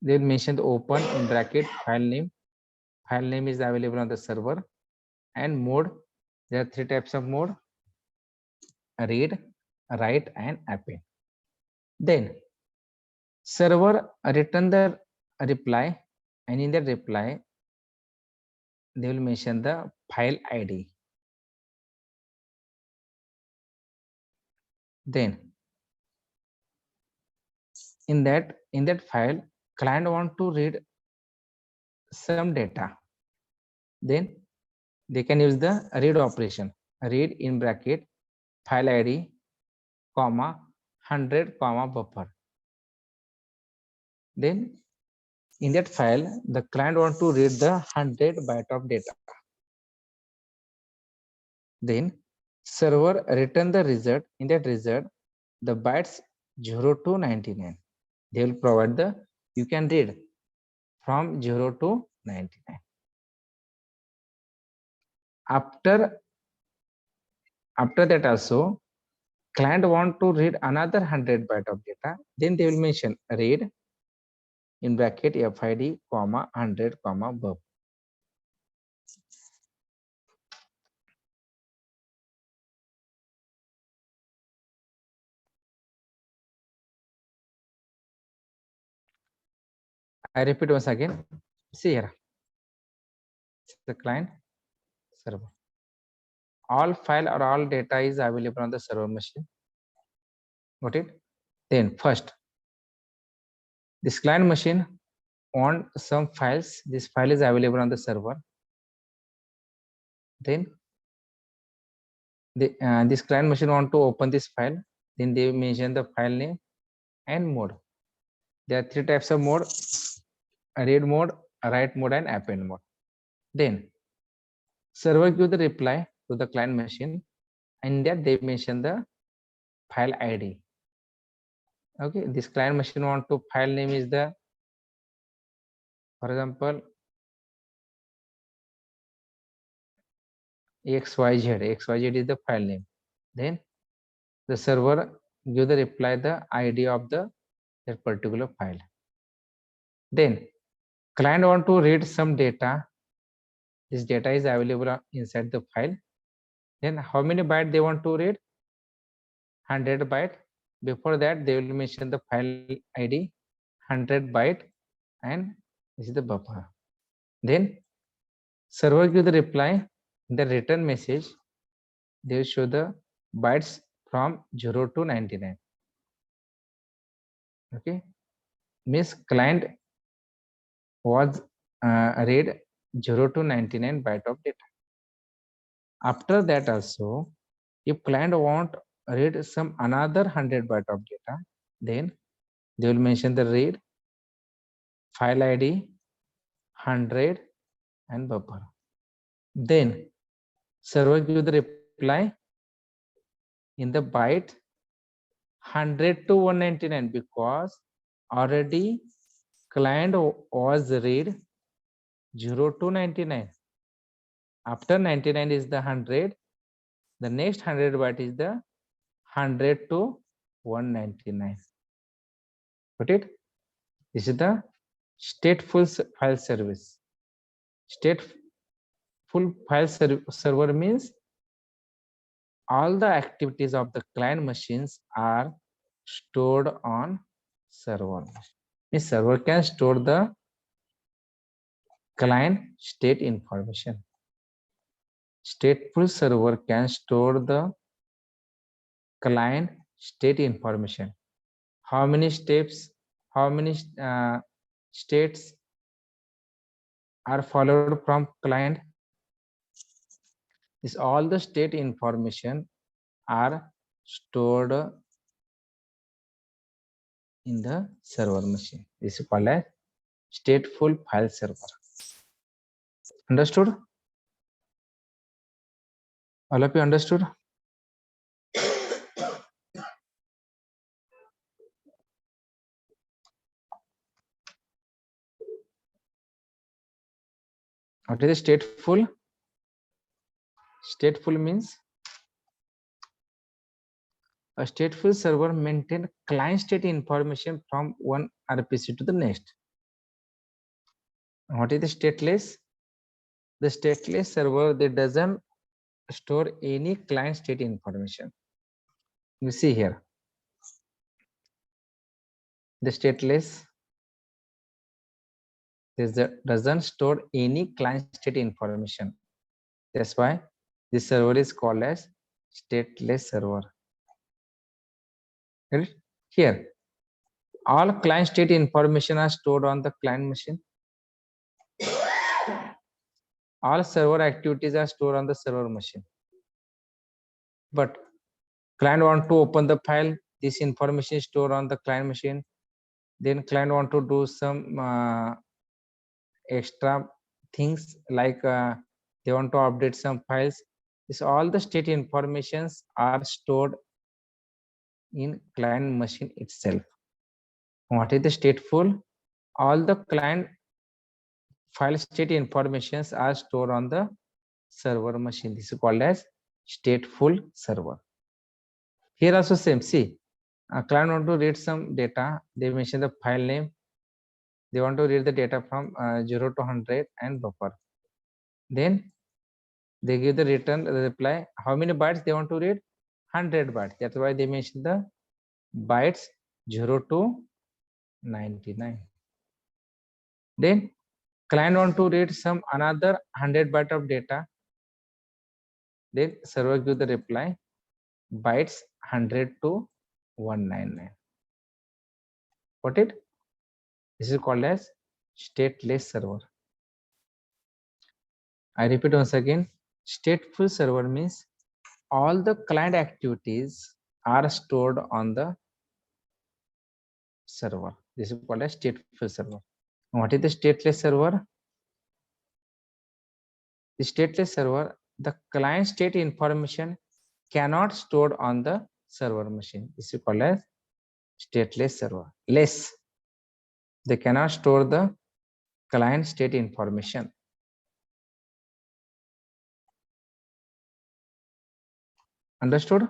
they'll mention the open in bracket file name. File name is available on the server. And mode, there are three types of mode: read, write, and append. Then server return the reply, and in the reply they will mention the file ID. Then in that file, client want to read some data. Then they can use the read operation. Read in bracket file ID, comma 100, comma buffer. Then in that file, the client want to read the 100 byte of data. Then server return the result. In that result, the bytes 0 to 99. They will provide the, you can read from 0 to 99. After that also, client want to read another 100 byte of data. Then they will mention read in bracket FID, comma 100, comma buffer. I repeat once again. See here, the client server. All file or all data is available on the server machine. Got it? Then first, this client machine want some files. This file is available on the server. Then this client machine want to open this file. Then they mention the file name and mode. There are three types of mode: read mode, write mode, and append mode. Then server give the reply to the client machine, and that they mention the file ID. Okay, this client machine want to file name is the, for example, xyz is the file name. Then the server give the reply the ID of that particular file. Then client want to read some data. This data is available inside the file. Then how many byte they want to read? 100 byte. Before that, they will mention the file ID 100 byte, and this is the buffer. Then server give the reply in the return message. They will show the bytes from 0 to 99. Okay, means client was read 0 to 99 byte of data. After that also, if client want read some another 100 byte of data, then they will mention the read, file ID, 100, and buffer. Then server give the reply in the byte 100 to 199, because already client was read 0 to 99. After 99 is the 100. The next 100 byte is the 100 to 199. Got it? This is the stateful file service. Stateful file server means all the activities of the client machines are stored on server. Means server can store the client state information. Stateful server can store the client state information. How many steps, how many states are followed from client? Is all the state information are stored in the server machine. This is called as stateful file server. Understood? All of you understood? What is stateful? Stateful means a stateful server maintains client state information from one RPC to the next. What is the stateless? The stateless server, that doesn't store any client state information. You see here, the stateless doesn't store any client state information. That's why this server is called as stateless server. Right? Here, all client state information are stored on the client machine. All server activities are stored on the server machine. But client want to open the file, this information is stored on the client machine. Then client want to do some extra things like they want to update some files. This all the state informations are stored in client machine itself. What is the stateful? All the client file state informations are stored on the server machine. This is called as stateful server. Here also same. See, a client want to read some data. They mention the file name. They want to read the data from 0 to 100 and buffer. Then they give the return reply. How many bytes they want to read? 100 bytes. That's why they mention the bytes 0 to 99. Then client want to read some another 100 byte of data. Then server give the reply bytes 100 to 199. Got it? This is called as stateless server. I repeat once again, stateful server means all the client activities are stored on the server. This is called as stateful server. What is the stateless server? The stateless server, the client state information cannot stored on the server machine. This is called as stateless server. Less, they cannot store the client state information. Understood?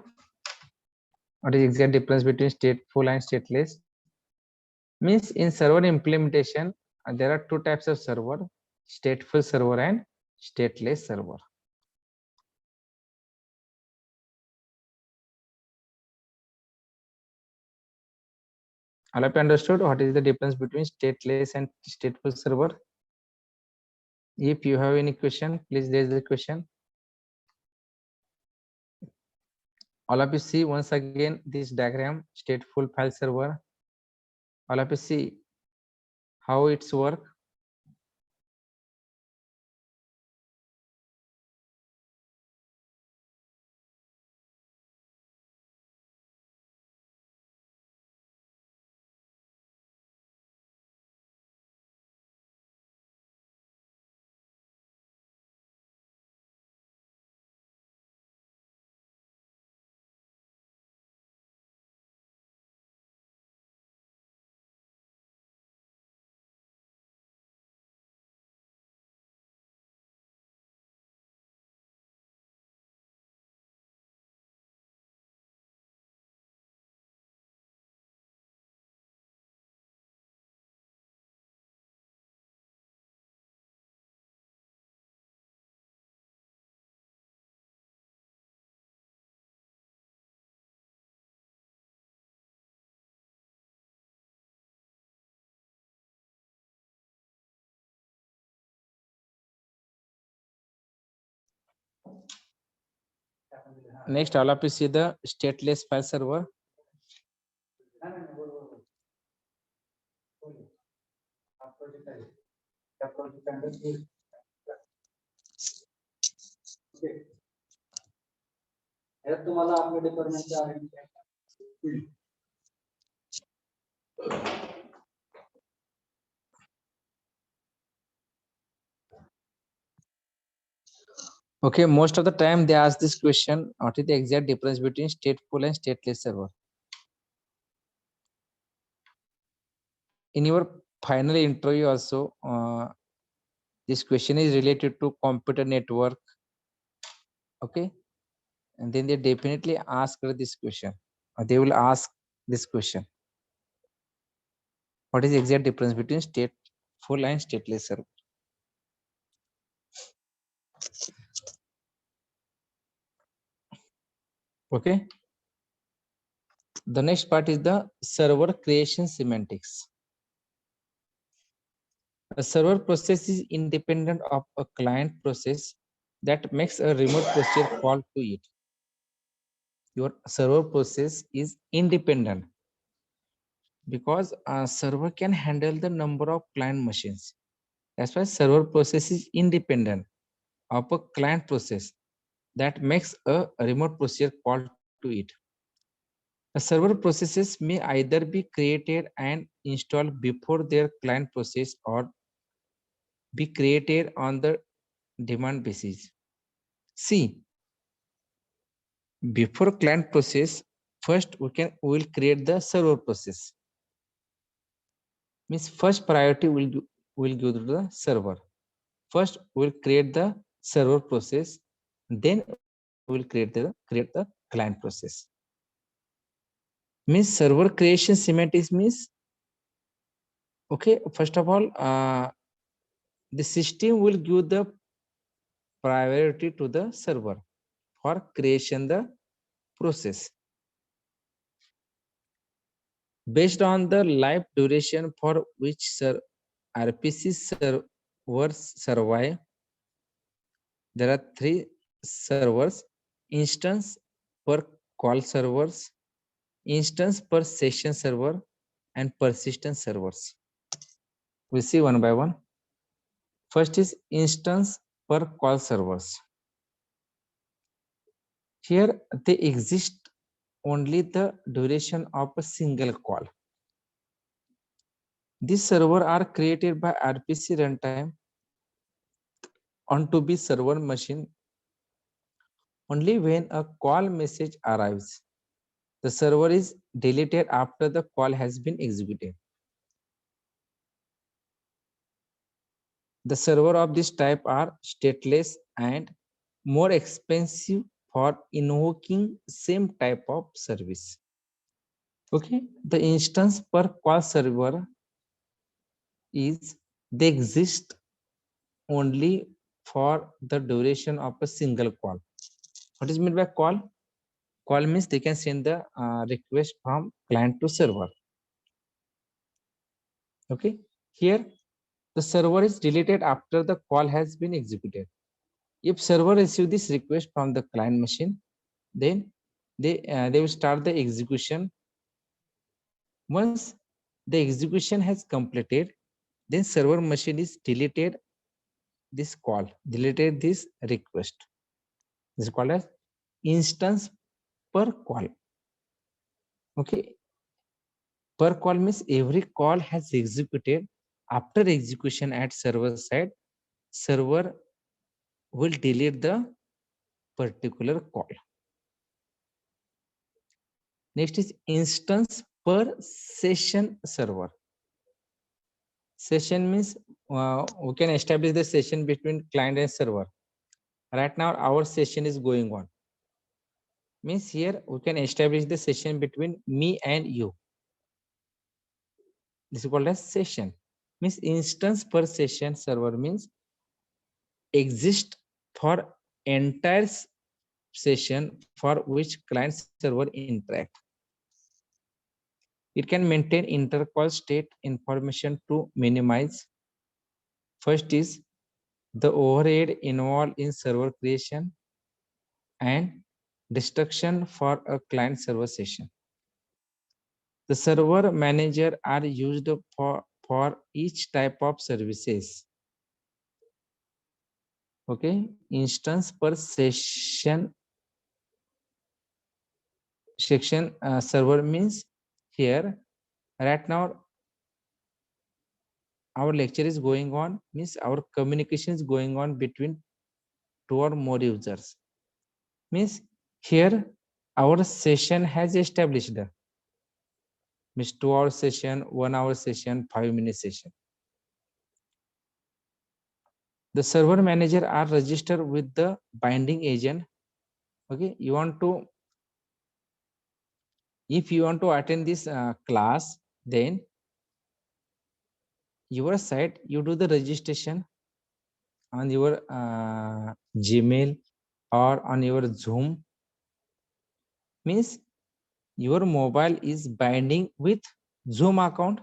What is the exact difference between stateful and stateless? Means in server implementation, there are two types of server, stateful server and stateless server. All of you understood what is the difference between stateless and stateful server? If you have any question, please raise the question. All of you see once again this diagram, stateful file server. All of you see how it's work. Next, all of you see the stateless file server. Okay, most of the time they ask this question, what is the exact difference between stateful and stateless server? In your final interview also, this question is related to computer network. Okay, and then they definitely ask this question, or they will ask this question. What is the exact difference between stateful and stateless server? Okay, The next part is the server creation semantics. A server process is independent of a client process that makes a remote procedure call to it. Your server process is independent because a server can handle the number of client machines. That's why server process is independent of a client process that makes a remote procedure call to it. A server processes may either be created and installed before their client process or be created on the demand basis. See, before client process, first we will create the server process. Means first priority will go to the server. First we'll create the server process, then we'll create the client process. Means server creation semantics means, okay, first of all, the system will give the priority to the server for creation the process based on the life duration for which RPC servers survive. There are 3 servers: instance per call servers, instance per session server, and persistent servers. We see one by one. First is instance per call servers. Here they exist only the duration of a single call. These servers are created by RPC runtime onto be server machine only when a call message arrives. The server is deleted after the call has been executed. The server of this type are stateless and more expensive for invoking same type of service. Okay, the instance per call server is they exist only for the duration of a single call. What is meant by call? Call means they can send the request from client to server. Okay, here the server is deleted after the call has been executed. If server receive this request from the client machine, then they will start the execution. Once the execution has completed, then server machine is deleted this call, deleted this request. This is called as instance per call. Okay, per call means every call has executed. After execution at server side, server will delete the particular call. Next is instance per session server. Session means we can establish the session between client and server. Right now our session is going on. Means here we can establish the session between me and you. This is called as session. Means instance per session server means exist for entire session for which client server interact. It can maintain intercall state information to minimize. First is the overhead involved in server creation and destruction for a client server session. The server manager are used for each type of services. Okay, instance per session section server means here right now our lecture is going on, means our communication is going on between 2 or more users. Means here our session has established, means 2-hour session, 1-hour session, 5-minute session. The server manager are registered with the binding agent. Okay, you want to, if you want to attend this class, then your site you do the registration on your Gmail or on your Zoom. Means your mobile is binding with Zoom account.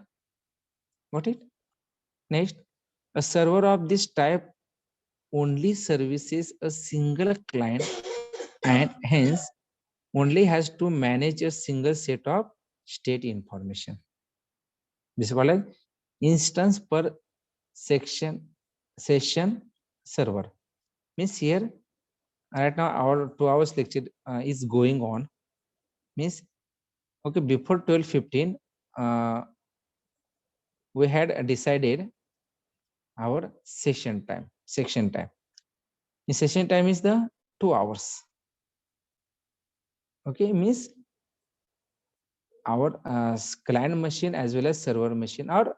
Got it? Next, a server of this type only services a single client and hence only has to manage a single set of state information. This is called as instance per session server. Means here right now our 2 hours lecture is going on. Means okay, before 12:15 we had decided our session time. Section time. In session time is the 2 hours. Okay, means our client machine as well as server machine, or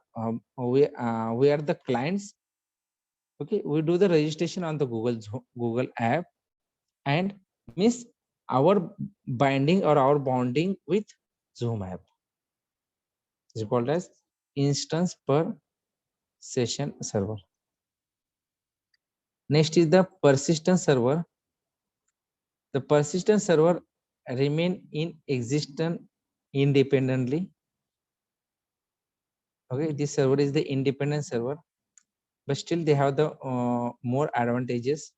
we are the clients. Okay, we do the registration on the Google app, and means our binding or our bonding with Zoom app is called as instance per session server. Next is the persistent server. The persistent server remain in existence independently. Okay, this server is the independent server, but still they have the more advantages.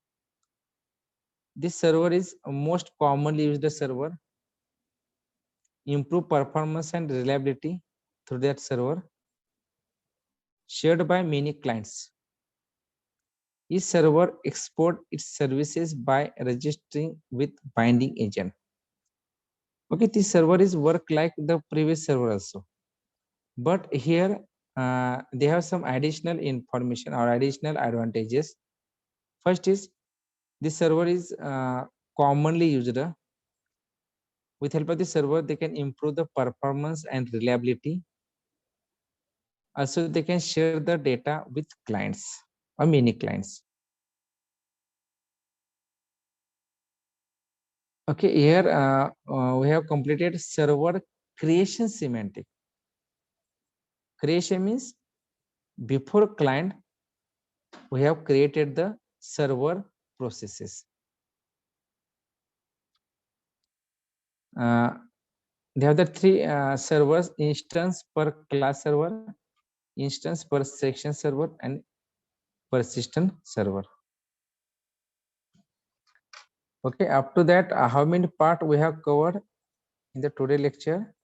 This server is most commonly used server. Improve performance and reliability through that server, shared by many clients. Each server export its services by registering with binding agent. Okay, this server is work like the previous server also, but here they have some additional information or additional advantages. First is this server is commonly used. With help of the server, they can improve the performance and reliability. Also, they can share the data with clients or many clients. Okay, here we have completed server creation semantic. Creation means before client, we have created the server processes. They have the three servers: instance per class server, instance per section server, and persistent server. Okay, up to that, how many part we have covered in the today lecture?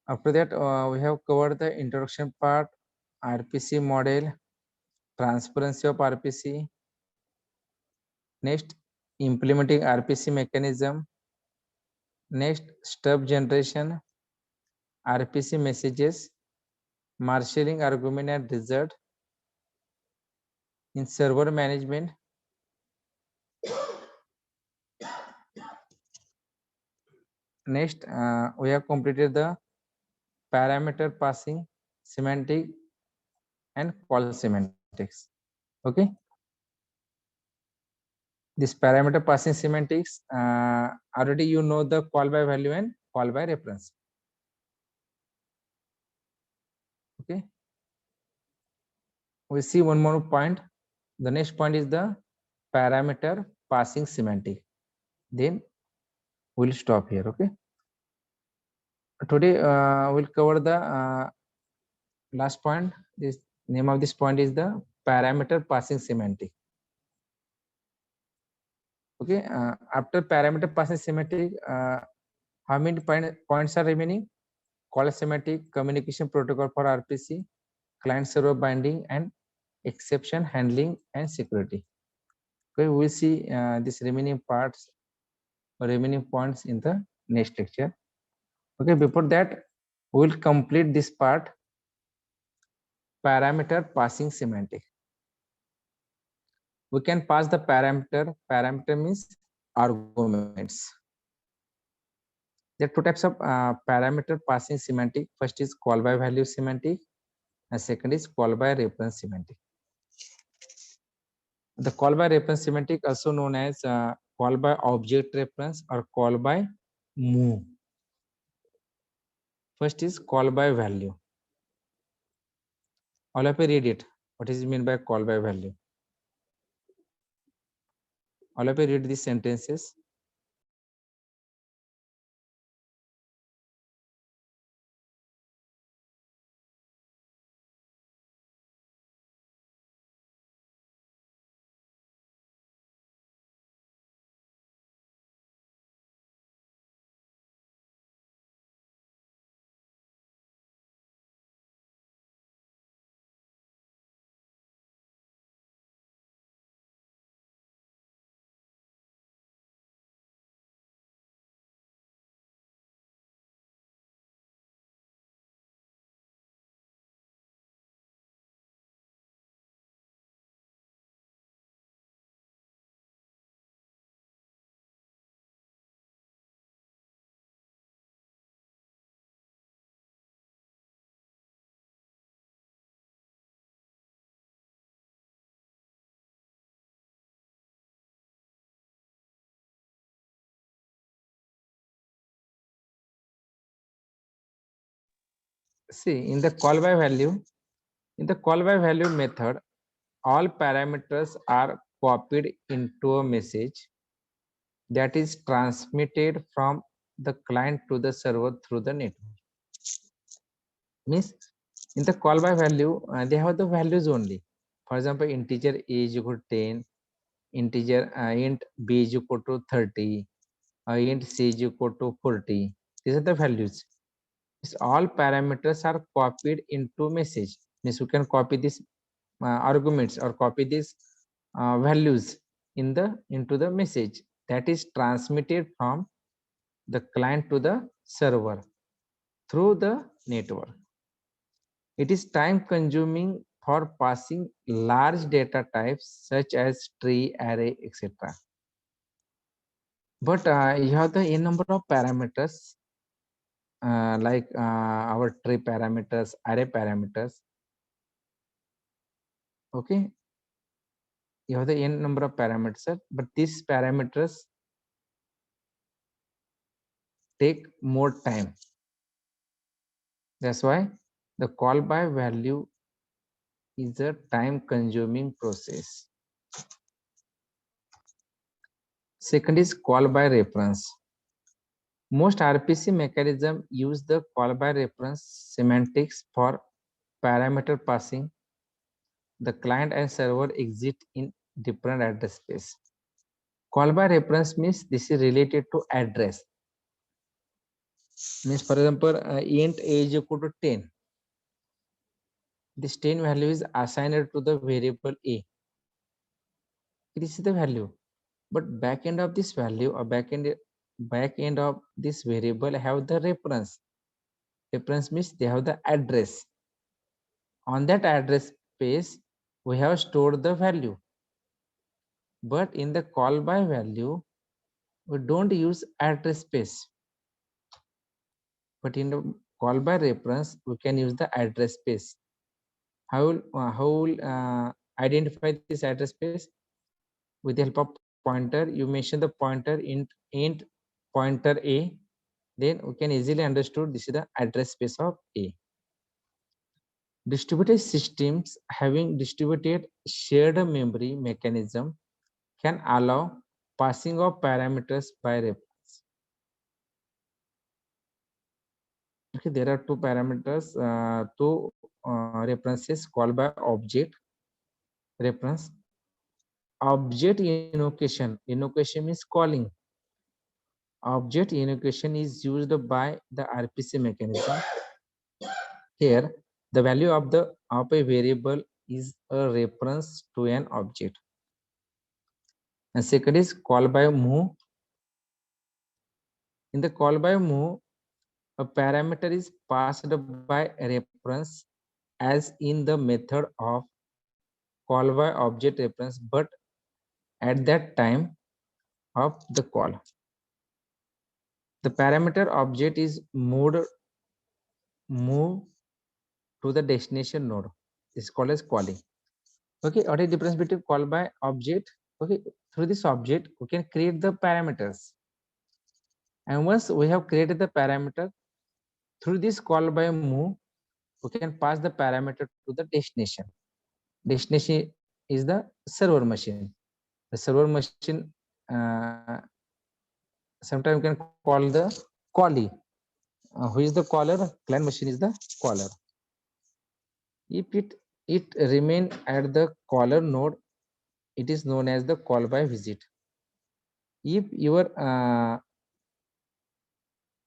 After that, we have covered the introduction part, RPC model, transparency of RPC. Next, implementing RPC mechanism. Next, stub generation, RPC messages, marshalling argument and result. In server management, next we have completed the parameter passing semantic and call semantics. Okay, this parameter passing semantics, already you know the call by value and call by reference. Okay, we see one more point. The next point is the parameter passing semantic. Then we'll stop here. Okay, today we'll cover the last point. This name of this point is the parameter passing semantic. Okay, after parameter passing semantic, how many points are remaining? Call semantic, communication protocol for RPC, client server binding, and exception handling and security. Okay, we'll see these remaining parts or remaining points in the next lecture. Okay, before that, we'll complete this part, parameter passing semantic. We can pass the parameter. Parameter means arguments. There are two types of parameter passing semantic. First is call by value semantic, and second is call by reference semantic. The call by reference semantic, also known as call by object reference or call by move. First is call by value. All of you read it. What is meant by call by value? All of you read these sentences. See, in the call by value, in the call by value method, all parameters are copied into a message that is transmitted from the client to the server through the network. Means in the call by value, they have the values only. For example, integer a is equal to 10, integer int b is equal to 30, int c is equal to 40. These are the values. Means all parameters are copied into message. Means you can copy these arguments or copy these values into the message that is transmitted from the client to the server through the network. It is time consuming for passing large data types such as tree, array, etc. But you have the n number of parameters like our tree parameters, array parameters. Okay, you have the n number of parameters, but these parameters take more time. That's why the call by value is a time consuming process. Second is call by reference. Most RPC mechanisms use the call by reference semantics for parameter passing. The client and server exist in different address space. Call by reference means this is related to address. Means for example, int a is equal to 10. This 10 value is assigned to the variable a. This is the value, but back end of this value or back end of this variable have the reference. Reference means they have the address. On that address space, we have stored the value. But in the call by value, we don't use address space. But in the call by reference, we can use the address space. How will identify this address space? With the help of pointer, you mention the pointer int pointer a, then we can easily understood this is the address space of a. Distributed systems having distributed shared memory mechanism can allow passing of parameters by reference. Okay, there are two parameters, two references called by object reference. Object invocation. Invocation means calling. Object invocation is used by the RPC mechanism. Here, the value of a variable is a reference to an object. And second is call by move. In the call by move, a parameter is passed by reference as in the method of call by object reference, but at that time of the call. The parameter object is moved to the destination node. This is called as calling. Okay, what is the difference between call by object? Okay, through this object, we can create the parameters. And once we have created the parameter, through this call by move, we can pass the parameter to the destination. Destination is the server machine. The server machine sometimes you can call the callee. Who is the caller? Client machine is the caller. If it remain at the caller node, it is known as the call by visit. If your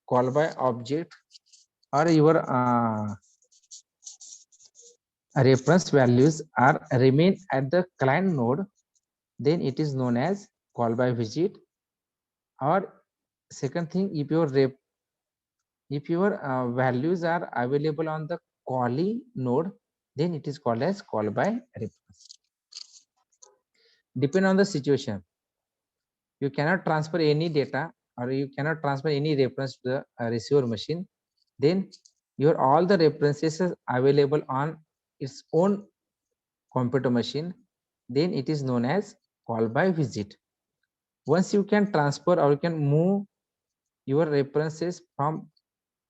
call by object or your reference values are remain at the client node, then it is known as call by visit. Or second thing, if your values are available on the callee node, then it is called as call by reference. Depend on the situation, you cannot transfer any data or you cannot transfer any reference to the receiver machine, then your all the references are available on its own computer machine, then it is known as call by visit. Once you can transfer or you can move your references from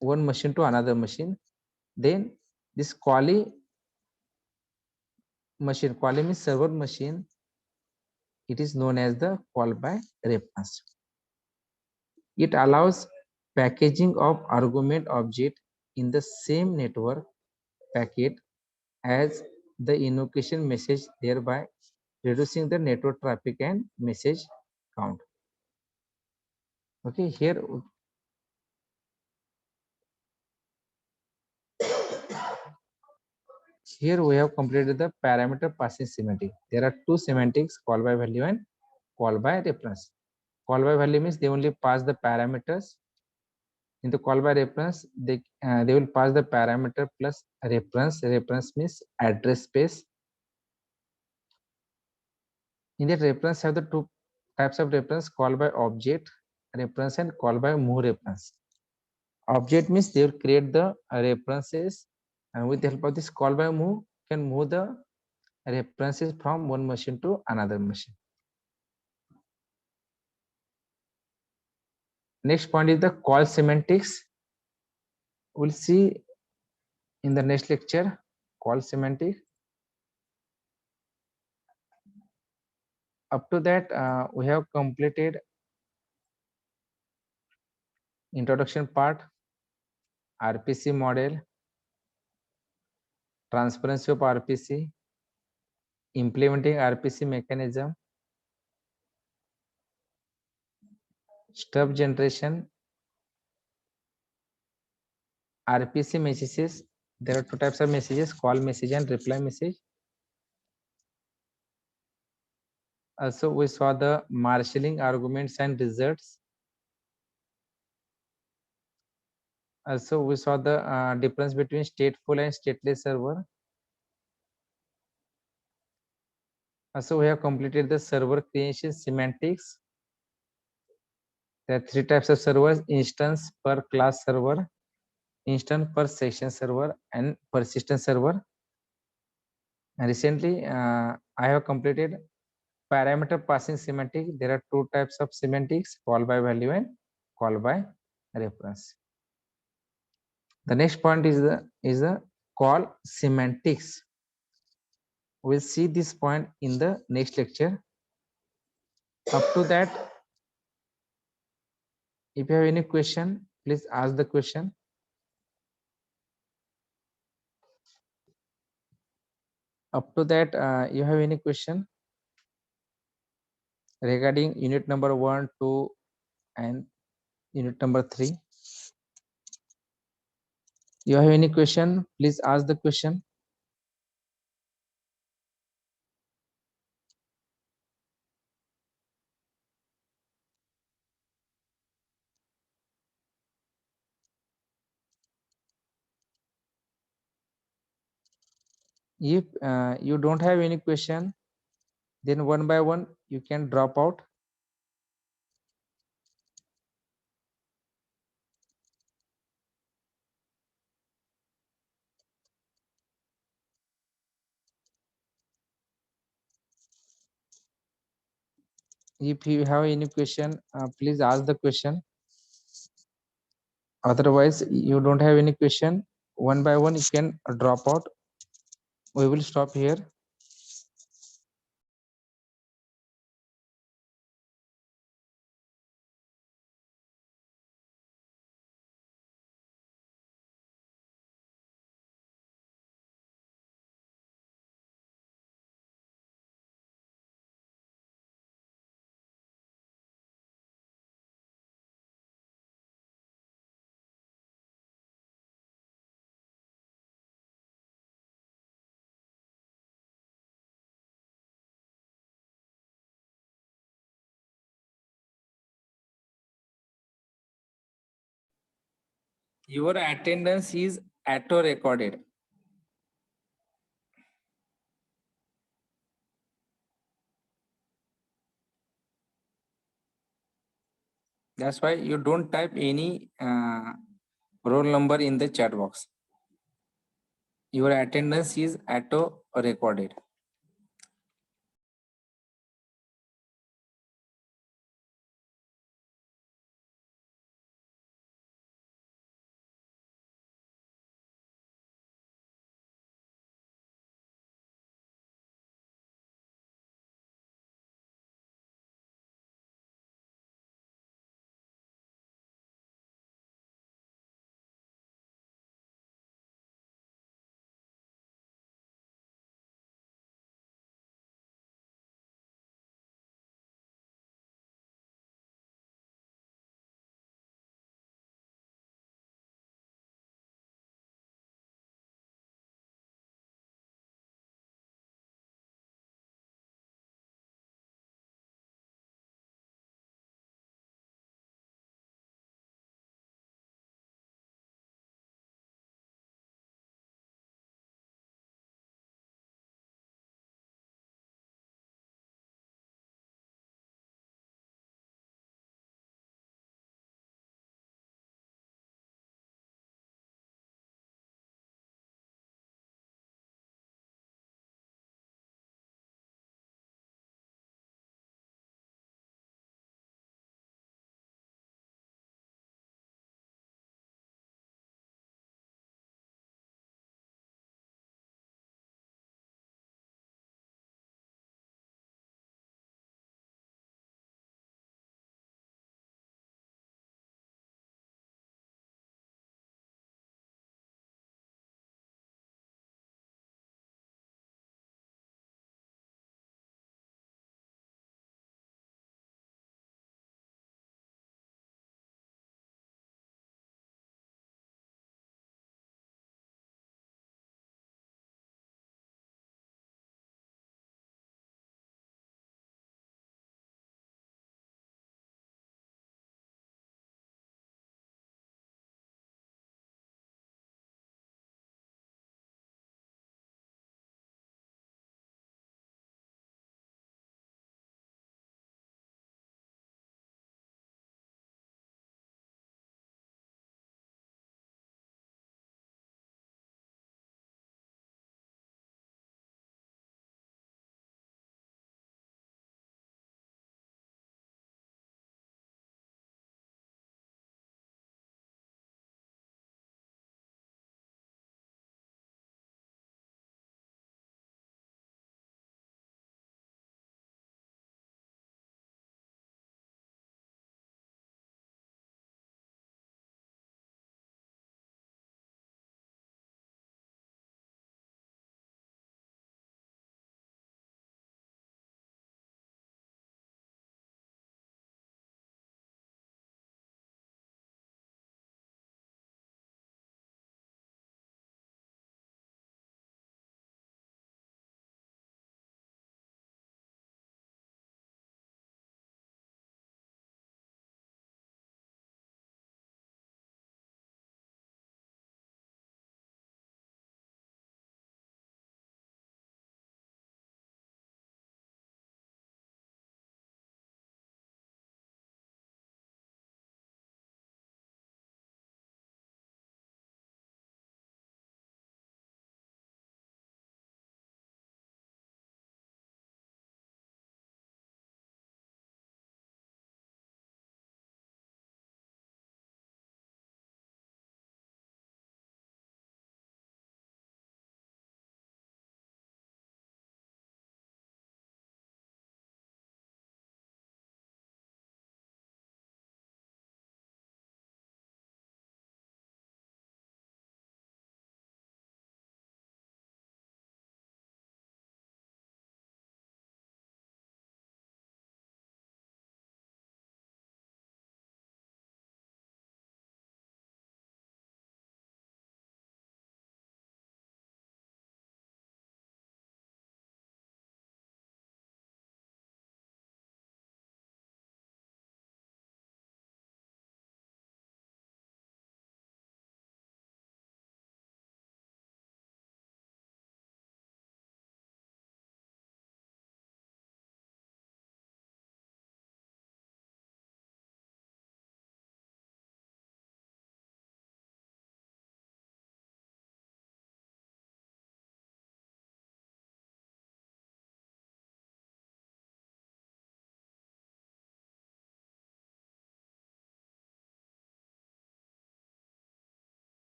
one machine to another machine, then this callee machine, callee means server machine, it is known as the call by reference. It allows packaging of argument object in the same network packet as the invocation message, thereby reducing the network traffic and message count. Okay, here we have completed the parameter passing semantic. There are two semantics, call by value and call by reference. Call by value means they only pass the parameters. In the call by reference, they will pass the parameter plus reference. Reference means address space. In that reference have the two types of reference, call by object reference and call by move reference. Object means they will create the references, and with the help of this call by move can move the references from one machine to another machine. Next point is the call semantics. We'll see in the next lecture call semantic. Up to that, we have completed introduction part, RPC model, transparency of RPC, implementing RPC mechanism, stub generation, RPC messages. There are two types of messages, call message and reply message. Also, we saw the marshalling arguments and results. Also, we saw the difference between stateful and stateless server. Also, we have completed the server creation semantics. There are three types of servers: instance per class server, instance per session server, and persistent server. And recently, I have completed parameter passing semantic. There are two types of semantics: call by value and call by reference. The next point is the call semantics. We'll see this point in the next lecture. Up to that, if you have any question, please ask the question. Up to that, you have any question regarding unit number 1, 2, and unit number 3? You have any question, please ask the question. If you don't have any question, then one by one you can drop out. If you have any question, please ask the question. Otherwise, you don't have any question, one by one you can drop out. We will stop here. Your attendance is auto recorded. That's why you don't type any roll number in the chat box. Your attendance is auto recorded.